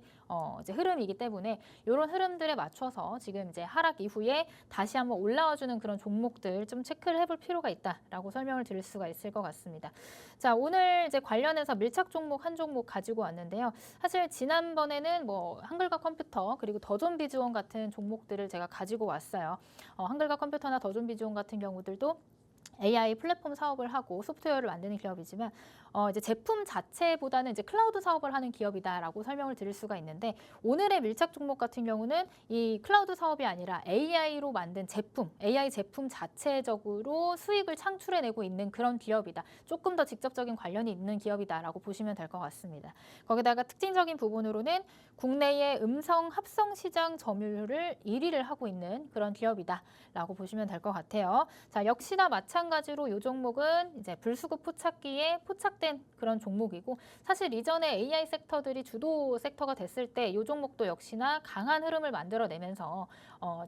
이제 흐름이기 때문에 이런 흐름들에 맞춰서 지금 이제 하락 이후에 다시 한번 올라와주는 그런 종목들 좀 체크를 해볼 필요가 있다라고 설명을 드릴 수가 있을 것 같습니다. 자, 오늘 이제 관련해서 밀착 종목 한 종목 가지고 왔는데요. 사실 지난번에는 한글과 컴퓨터 그리고 더존비즈원 같은 종목들을 제가 가지고 왔어요. 한글과 컴퓨터나 더존비즈원 같은 경우들도 AI 플랫폼 사업을 하고 소프트웨어를 만드는 기업이지만 이제 제품 자체보다는 이제 클라우드 사업을 하는 기업이다라고 설명을 드릴 수가 있는데 오늘의 밀착 종목 같은 경우는 이 클라우드 사업이 아니라 AI로 만든 제품, AI 제품 자체적으로 수익을 창출해내고 있는 그런 기업이다. 조금 더 직접적인 관련이 있는 기업이다라고 보시면 될 것 같습니다. 거기다가 특징적인 부분으로는 국내의 음성 합성 시장 점유율을 1위를 하고 있는 그런 기업이다라고 보시면 될 것 같아요. 자, 역시나 마찬가지로 이 종목은 이제 불수급 포착기에 포착된 그런 종목이고 사실 이전에 AI 섹터들이 주도 섹터가 됐을 때 이 종목도 역시나 강한 흐름을 만들어내면서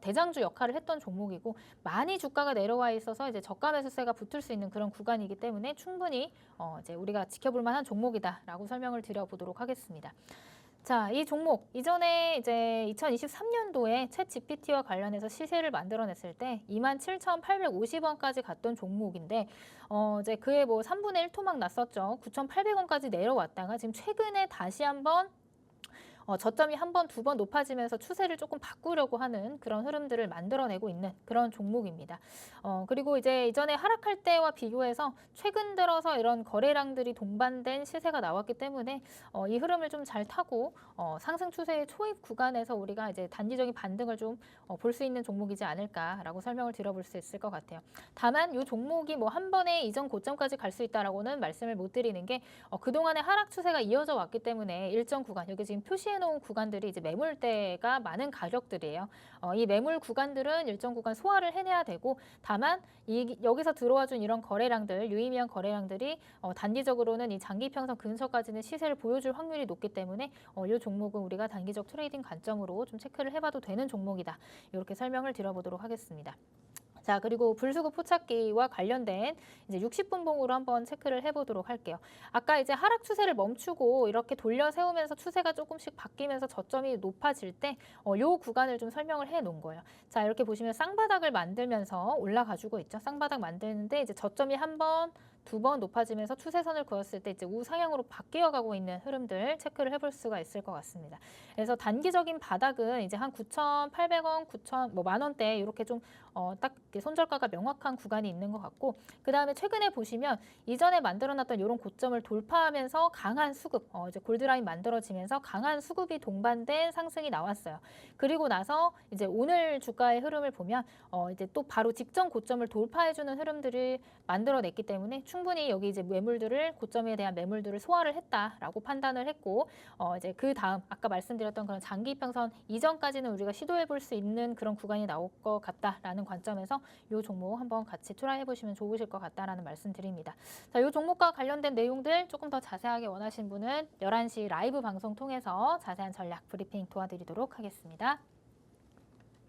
대장주 역할을 했던 종목이고 많이 주가가 내려와 있어서 이제 저가 매수세가 붙을 수 있는 그런 구간이기 때문에 충분히 이제 우리가 지켜볼 만한 종목이다라고 설명을 드려보도록 하겠습니다. 자, 이 종목 이전에 이제 2023년도에 챗 GPT와 관련해서 시세를 만들어냈을 때 27,850원까지 갔던 종목인데 이제 그에 3분의 1 토막 났었죠. 9,800원까지 내려왔다가 지금 최근에 다시 한번 저점이 한 번, 두 번 높아지면서 추세를 조금 바꾸려고 하는 그런 흐름들을 만들어내고 있는 그런 종목입니다. 그리고 이제 이전에 하락할 때와 비교해서 최근 들어서 이런 거래량들이 동반된 시세가 나왔기 때문에 이 흐름을 좀 잘 타고 상승 추세의 초입 구간에서 우리가 이제 단기적인 반등을 좀 볼 수 있는 종목이지 않을까라고 설명을 드려볼 수 있을 것 같아요. 다만 이 종목이 한 번에 이전 고점까지 갈 수 있다라고는 말씀을 못 드리는 게 그동안의 하락 추세가 이어져 왔기 때문에 일정 구간 여기 지금 표시해놓은 구간들이 이제 매물대가 많은 가격들이에요. 이 매물 구간들은 일정 구간 소화를 해내야 되고 다만 여기서 들어와준 이런 거래량들 유의미한 거래량들이 단기적으로는 이 장기 평선 근처까지는 시세를 보여줄 확률이 높기 때문에 이 종목은 우리가 단기적 트레이딩 관점으로 좀 체크를 해봐도 되는 종목이다. 이렇게 설명을 드려보도록 하겠습니다. 자, 그리고 불수급 포착기와 관련된 이제 60분봉으로 한번 체크를 해보도록 할게요. 아까 이제 하락 추세를 멈추고 이렇게 돌려 세우면서 추세가 조금씩 바뀌면서 저점이 높아질 때 요 구간을 좀 설명을 해 놓은 거예요. 자, 이렇게 보시면 쌍바닥을 만들면서 올라가주고 있죠. 쌍바닥 만드는데 이제 저점이 한 번, 두 번 높아지면서 추세선을 그었을 때 이제 우상향으로 바뀌어가고 있는 흐름들 체크를 해볼 수가 있을 것 같습니다. 그래서 단기적인 바닥은 이제 한 9,800원, 9천 뭐 만 원대 이렇게 좀 딱 손절가가 명확한 구간이 있는 것 같고, 그 다음에 최근에 보시면 이전에 만들어놨던 이런 고점을 돌파하면서 강한 수급, 이제 골드라인 만들어지면서 강한 수급이 동반된 상승이 나왔어요. 그리고 나서 이제 오늘 주가의 흐름을 보면 이제 또 바로 직전 고점을 돌파해주는 흐름들을 만들어냈기 때문에 충분히 여기 이제 매물들을 고점에 대한 매물들을 소화를 했다라고 판단을 했고, 이제 그 다음 아까 말씀드렸던 그런 장기 이평선 이전까지는 우리가 시도해 볼 수 있는 그런 구간이 나올 것 같다라는 관점에서 이 종목 한번 같이 트라이 해보시면 좋으실 것 같다라는 말씀드립니다. 자, 이 종목과 관련된 내용들 조금 더 자세하게 원하신 분은 11시 라이브 방송 통해서 자세한 전략 브리핑 도와드리도록 하겠습니다.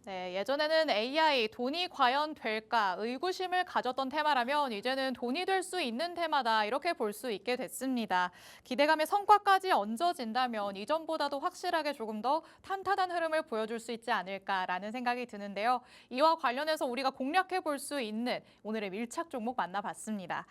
네, 예전에는 AI 돈이 과연 될까 의구심을 가졌던 테마라면 이제는 돈이 될 수 있는 테마다 이렇게 볼 수 있게 됐습니다. 기대감의 성과까지 얹어진다면 이전보다도 확실하게 조금 더 탄탄한 흐름을 보여줄 수 있지 않을까라는 생각이 드는데요. 이와 관련해서 우리가 공략해 볼 수 있는 오늘의 밀착 종목 만나봤습니다.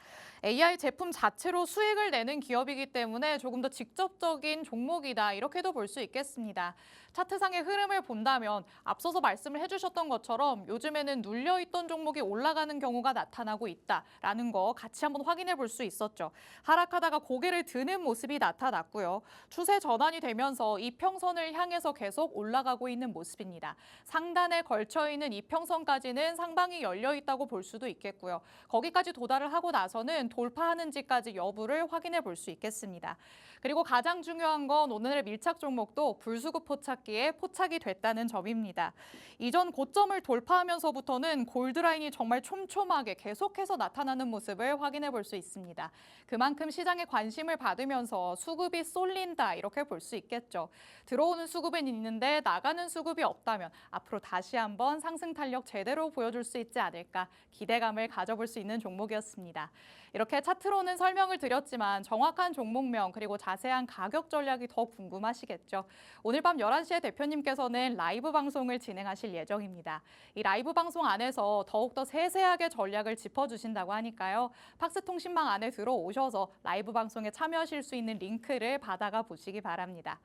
AI 제품 자체로 수익을 내는 기업이기 때문에 조금 더 직접적인 종목이다 이렇게도 볼 수 있겠습니다. 차트상의 흐름을 본다면 앞서서 말씀을 해주셨던 것처럼 요즘에는 눌려있던 종목이 올라가는 경우가 나타나고 있다라는 거 같이 한번 확인해 볼 수 있었죠. 하락하다가 고개를 드는 모습이 나타났고요. 추세 전환이 되면서 이평선을 향해서 계속 올라가고 있는 모습입니다. 상단에 걸쳐 있는 이평선까지는 상방이 열려 있다고 볼 수도 있겠고요. 거기까지 도달을 하고 나서는 돌파하는지까지 여부를 확인해 볼 수 있겠습니다. 그리고 가장 중요한 건 오늘의 밀착 종목도 불수급 포착기에 포착이 됐다는 점입니다. 이전 고점을 돌파하면서부터는 골드라인이 정말 촘촘하게 계속해서 나타나는 모습을 확인해 볼 수 있습니다. 그만큼 시장에 관심을 받으면서 수급이 쏠린다 이렇게 볼 수 있겠죠. 들어오는 수급은 있는데 나가는 수급이 없다면 앞으로 다시 한번 상승 탄력 제대로 보여줄 수 있지 않을까 기대감을 가져볼 수 있는 종목이었습니다. 이렇게 차트로는 설명을 드렸지만 정확한 종목명 그리고 자세한 가격 전략이 더 궁금하시겠죠. 오늘 밤 11시에 대표님께서는 라이브 방송을 진행하실 예정입니다. 이 라이브 방송 안에서 더욱더 세세하게 전략을 짚어주신다고 하니까요. 팍스통신망 안에 들어오셔서 라이브 방송에 참여하실 수 있는 링크를 받아가 보시기 바랍니다.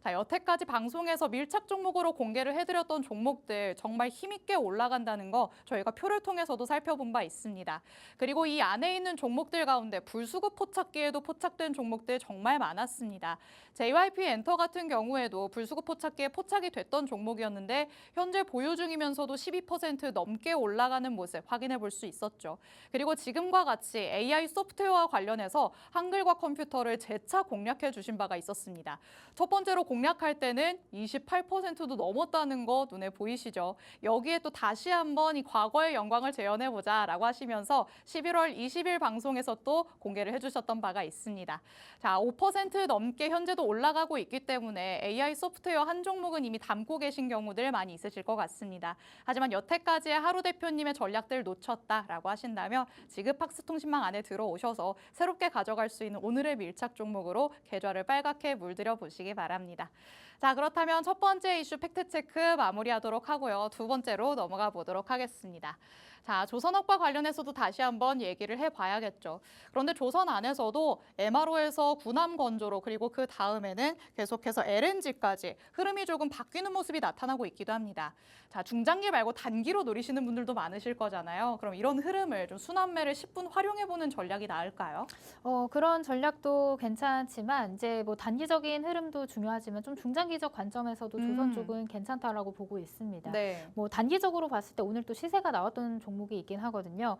자, 여태까지 방송에서 밀착 종목으로 공개를 해드렸던 종목들 정말 힘있게 올라간다는 거 저희가 표를 통해서도 살펴본 바 있습니다. 그리고 이 안에 있는 종목들 가운데 불수급 포착기에도 포착된 종목들 정말 많았습니다. JYP 엔터 같은 경우에도 불수급 포착기에 포착이 됐던 종목이었는데 현재 보유 중이면서도 12% 넘게 올라가는 모습 확인해 볼 수 있었죠. 그리고 지금과 같이 AI 소프트웨어와 관련해서 한글과 컴퓨터를 재차 공략해 주신 바가 있었습니다. 첫 번째로 공략할 때는 28%도 넘었다는 거 눈에 보이시죠? 여기에 또 다시 한번 이 과거의 영광을 재현해보자라고 하시면서 11월 20일 방송에서 또 공개를 해주셨던 바가 있습니다. 자, 5% 넘게 현재도 올라가고 있기 때문에 AI 소프트웨어 한 종목은 이미 담고 계신 경우들 많이 있으실 것 같습니다. 하지만 여태까지의 하루 대표님의 전략들 놓쳤다라고 하신다면 지금 팍스통신망 안에 들어오셔서 새롭게 가져갈 수 있는 오늘의 밀착 종목으로 계좌를 빨갛게 물들여 보시기 바랍니다. 자, 그렇다면 첫 번째 이슈 팩트체크 마무리하도록 하고요. 두 번째로 넘어가 보도록 하겠습니다. 자, 조선업과 관련해서도 다시 한번 얘기를 해봐야겠죠. 그런데 조선 안에서도 MRO에서 군함 건조로 그리고 그 다음에는 계속해서 LNG까지 흐름이 조금 바뀌는 모습이 나타나고 있기도 합니다. 자, 중장기 말고 단기로 노리시는 분들도 많으실 거잖아요. 그럼 이런 흐름을 좀 순환매를 10분 활용해보는 전략이 나을까요? 그런 전략도 괜찮지만 이제 뭐 단기적인 흐름도 중요하지만 좀 중장기적 관점에서도 조선 쪽은 괜찮다라고 보고 있습니다. 네. 뭐 단기적으로 봤을 때 오늘 또 시세가 나왔던 종목이 있긴 하거든요.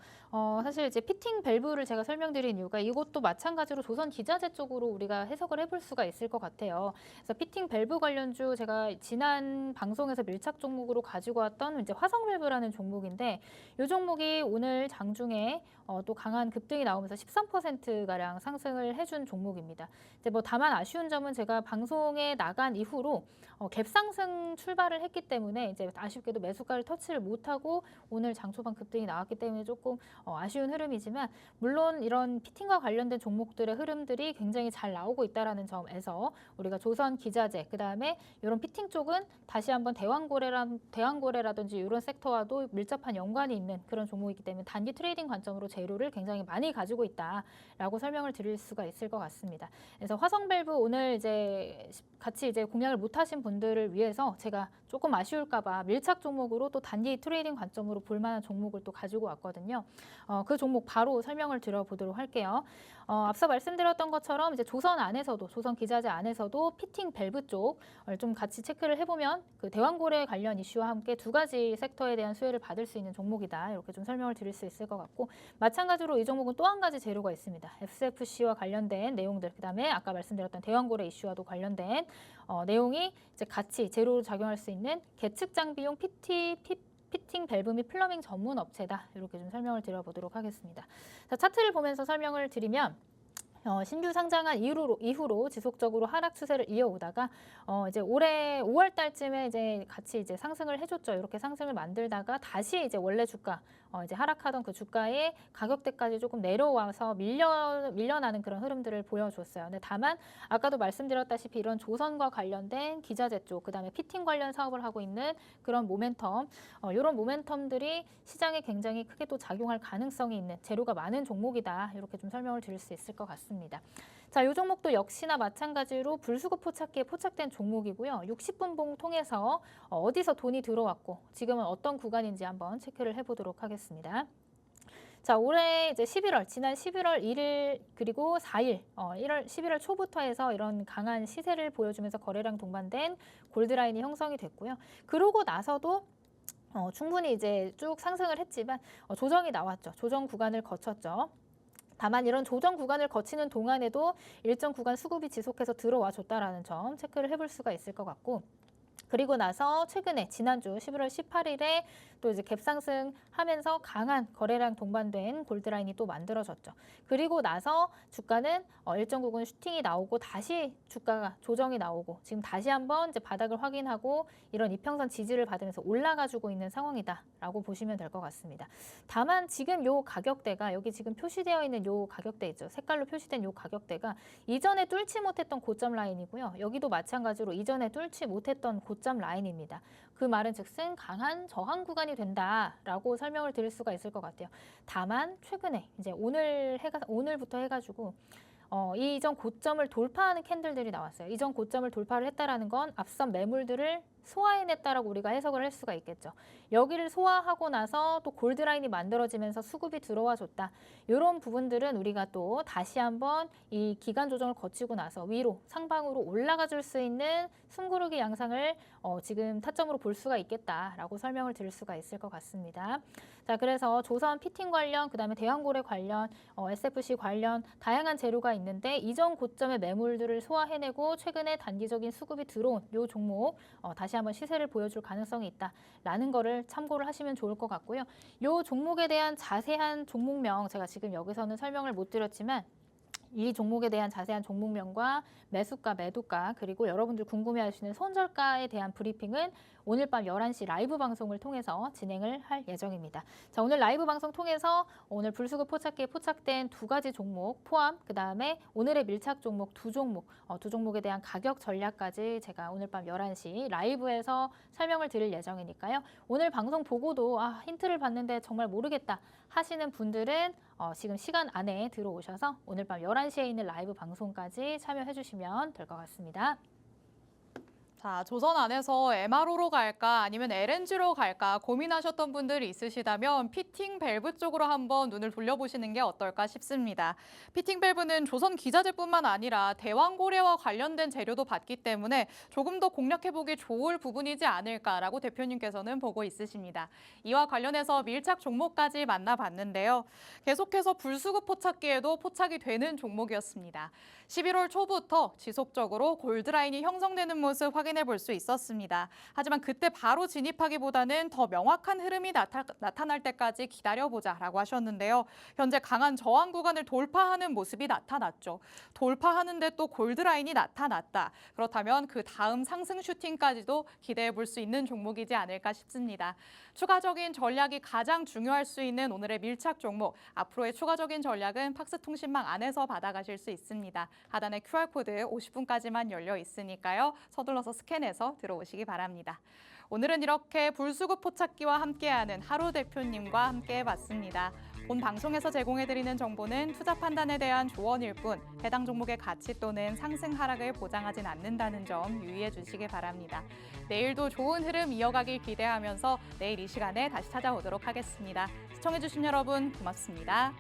사실 이제 피팅 밸브를 제가 설명드린 이유가 이것도 마찬가지로 조선 기자재 쪽으로 우리가 해석을 해볼 수가 있을 것 같아요. 그래서 피팅 밸브 관련주 제가 지난 방송에서 밀착 종목으로 중심으로 가지고 왔던 이제 화성밸브라는 종목인데 이 종목이 오늘 장중에 또 강한 급등이 나오면서 13%가량 상승을 해준 종목입니다. 이제 뭐 다만 아쉬운 점은 제가 방송에 나간 이후로 갭 상승 출발을 했기 때문에 이제 아쉽게도 매수가를 터치를 못하고 오늘 장 초반 급등이 나왔기 때문에 조금 아쉬운 흐름이지만 물론 이런 피팅과 관련된 종목들의 흐름들이 굉장히 잘 나오고 있다라는 점에서 우리가 조선 기자재 그다음에 이런 피팅 쪽은 다시 한번 대왕고래라든지 이런 섹터와도 밀접한 연관이 있는 그런 종목이기 때문에 단기 트레이딩 관점으로 재료를 굉장히 많이 가지고 있다라고 설명을 드릴 수가 있을 것 같습니다. 그래서 화성밸브 오늘 이제 같이 이제 공략을 못하신 분들을 위해서 제가 조금 아쉬울까봐 밀착 종목으로 또 단기 트레이딩 관점으로 볼만한 종목을 또 가지고 왔거든요. 그 종목 바로 설명을 드려보도록 할게요. 앞서 말씀드렸던 것처럼 이제 조선 기자재 안에서도 피팅 밸브 쪽 좀 같이 체크를 해보면 그 대왕고래 관련 이슈와 함께 두 가지 섹터에 대한 수혜를 받을 수 있는 종목이다. 이렇게 좀 설명을 드릴 수 있을 것 같고 마찬가지로 이 종목은 또 한 가지 재료가 있습니다. SFC와 관련된 내용들, 그다음에 아까 말씀드렸던 대왕고래 이슈와도 관련된 내용이 이제 같이 재료로 작용할 수 있는 계측 장비용 피팅 밸브 및 플러밍 전문 업체다. 이렇게 좀 설명을 드려보도록 하겠습니다. 자, 차트를 보면서 설명을 드리면 신규 상장한 이후로 지속적으로 하락 추세를 이어오다가 이제 올해 5월 달쯤에 이제 같이 이제 상승을 해줬죠. 이렇게 상승을 만들다가 다시 이제 원래 주가 이제 하락하던 그 주가의 가격대까지 조금 내려와서 밀려나는 그런 흐름들을 보여줬어요. 근데 다만 아까도 말씀드렸다시피 이런 조선과 관련된 기자재 쪽, 그다음에 피팅 관련 사업을 하고 있는 그런 모멘텀, 이런 모멘텀들이 시장에 굉장히 크게 또 작용할 가능성이 있는 재료가 많은 종목이다. 이렇게 좀 설명을 드릴 수 있을 것 같습니다. 자, 이 종목도 역시나 마찬가지로 불수급 포착기에 포착된 종목이고요. 60분 봉 통해서 어디서 돈이 들어왔고 지금은 어떤 구간인지 한번 체크를 해보도록 하겠습니다. 자, 올해 이제 지난 11월 1일 그리고 4일, 11월 초부터 해서 이런 강한 시세를 보여주면서 거래량 동반된 골드라인이 형성이 됐고요. 그러고 나서도 충분히 이제 쭉 상승을 했지만 조정이 나왔죠. 조정 구간을 거쳤죠. 다만 이런 조정 구간을 거치는 동안에도 일정 구간 수급이 지속해서 들어와 줬다라는 점 체크를 해볼 수가 있을 것 같고 그리고 나서 최근에 지난주 11월 18일에 또 이제 갭상승하면서 강한 거래량 동반된 골드라인이 또 만들어졌죠. 그리고 나서 주가는 일정 부분 슈팅이 나오고 다시 주가가 조정이 나오고 지금 다시 한번 이제 바닥을 확인하고 이런 이평선 지지를 받으면서 올라가주고 있는 상황이다라고 보시면 될 것 같습니다. 다만 지금 요 가격대가 여기 지금 표시되어 있는 요 가격대 있죠. 색깔로 표시된 요 가격대가 이전에 뚫지 못했던 고점 라인이고요. 여기도 마찬가지로 이전에 뚫지 못했던 고점 라인입니다. 그 말은 즉슨 강한 저항 구간이 된다라고 설명을 드릴 수가 있을 것 같아요. 다만 최근에 이제 오늘부터 해가지고 이전 고점을 돌파하는 캔들들이 나왔어요. 이전 고점을 돌파를 했다라는 건 앞선 매물들을 소화해냈다라고 우리가 해석을 할 수가 있겠죠. 여기를 소화하고 나서 또 골드라인이 만들어지면서 수급이 들어와 줬다. 이런 부분들은 우리가 또 다시 한번 이 기간 조정을 거치고 나서 위로 상방으로 올라가 줄 수 있는 숨고르기 양상을 지금 타점으로 볼 수가 있겠다라고 설명을 드릴 수가 있을 것 같습니다. 자, 그래서 조선 피팅 관련, 그다음에 대왕고래 관련, SFC 관련 다양한 재료가 있는데 이전 고점의 매물들을 소화해내고 최근에 단기적인 수급이 들어온 이 종목 다시 한번 시세를 보여줄 가능성이 있다라는 거를 참고를 하시면 좋을 것 같고요. 이 종목에 대한 자세한 종목명 제가 지금 여기서는 설명을 못 드렸지만 이 종목에 대한 자세한 종목명과 매수가, 매도가 그리고 여러분들 궁금해하시는 손절가에 대한 브리핑은 오늘 밤 11시 라이브 방송을 통해서 진행을 할 예정입니다. 자, 오늘 라이브 방송 통해서 오늘 불수급 포착기에 포착된 두 가지 종목 포함 그다음에 오늘의 밀착 종목 두 종목에 대한 가격 전략까지 제가 오늘 밤 11시 라이브에서 설명을 드릴 예정이니까요. 오늘 방송 보고도 힌트를 받는데 정말 모르겠다 하시는 분들은 지금 시간 안에 들어오셔서 오늘 밤 11시에 있는 라이브 방송까지 참여해 주시면 될 것 같습니다. 자, 조선 안에서 MRO로 갈까 아니면 LNG로 갈까 고민하셨던 분들이 있으시다면 피팅 밸브 쪽으로 한번 눈을 돌려보시는 게 어떨까 싶습니다. 피팅 밸브는 조선 기자재뿐만 아니라 대왕고래와 관련된 재료도 받기 때문에 조금 더 공략해보기 좋을 부분이지 않을까라고 대표님께서는 보고 있으십니다. 이와 관련해서 밀착 종목까지 만나봤는데요. 계속해서 불수급 포착기에도 포착이 되는 종목이었습니다. 11월 초부터 지속적으로 골드라인이 형성되는 모습 확인 확인해 볼 수 있었습니다. 하지만 그때 바로 진입하기보다는 더 명확한 흐름이 나타날 때까지 기다려보자라고 하셨는데요. 현재 강한 저항 구간을 돌파하는 모습이 나타났죠. 돌파하는데 또 골드라인이 나타났다. 그렇다면 그 다음 상승 슈팅까지도 기대해 볼 수 있는 종목이지 않을까 싶습니다. 추가적인 전략이 가장 중요할 수 있는 오늘의 밀착 종목. 앞으로의 추가적인 전략은 팍스통신망 안에서 받아가실 수 있습니다. 하단에 QR코드 50분까지만 열려 있으니까요. 서둘러서 스캔해서 들어오시기 바랍니다. 오늘은 이렇게 불수급 포착기와 함께하는 하루 대표님과 함께해봤습니다. 본 방송에서 제공해드리는 정보는 투자 판단에 대한 조언일 뿐 해당 종목의 가치 또는 상승 하락을 보장하진 않는다는 점 유의해 주시기 바랍니다. 내일도 좋은 흐름 이어가길 기대하면서 내일 이 시간에 다시 찾아오도록 하겠습니다. 시청해주신 여러분 고맙습니다.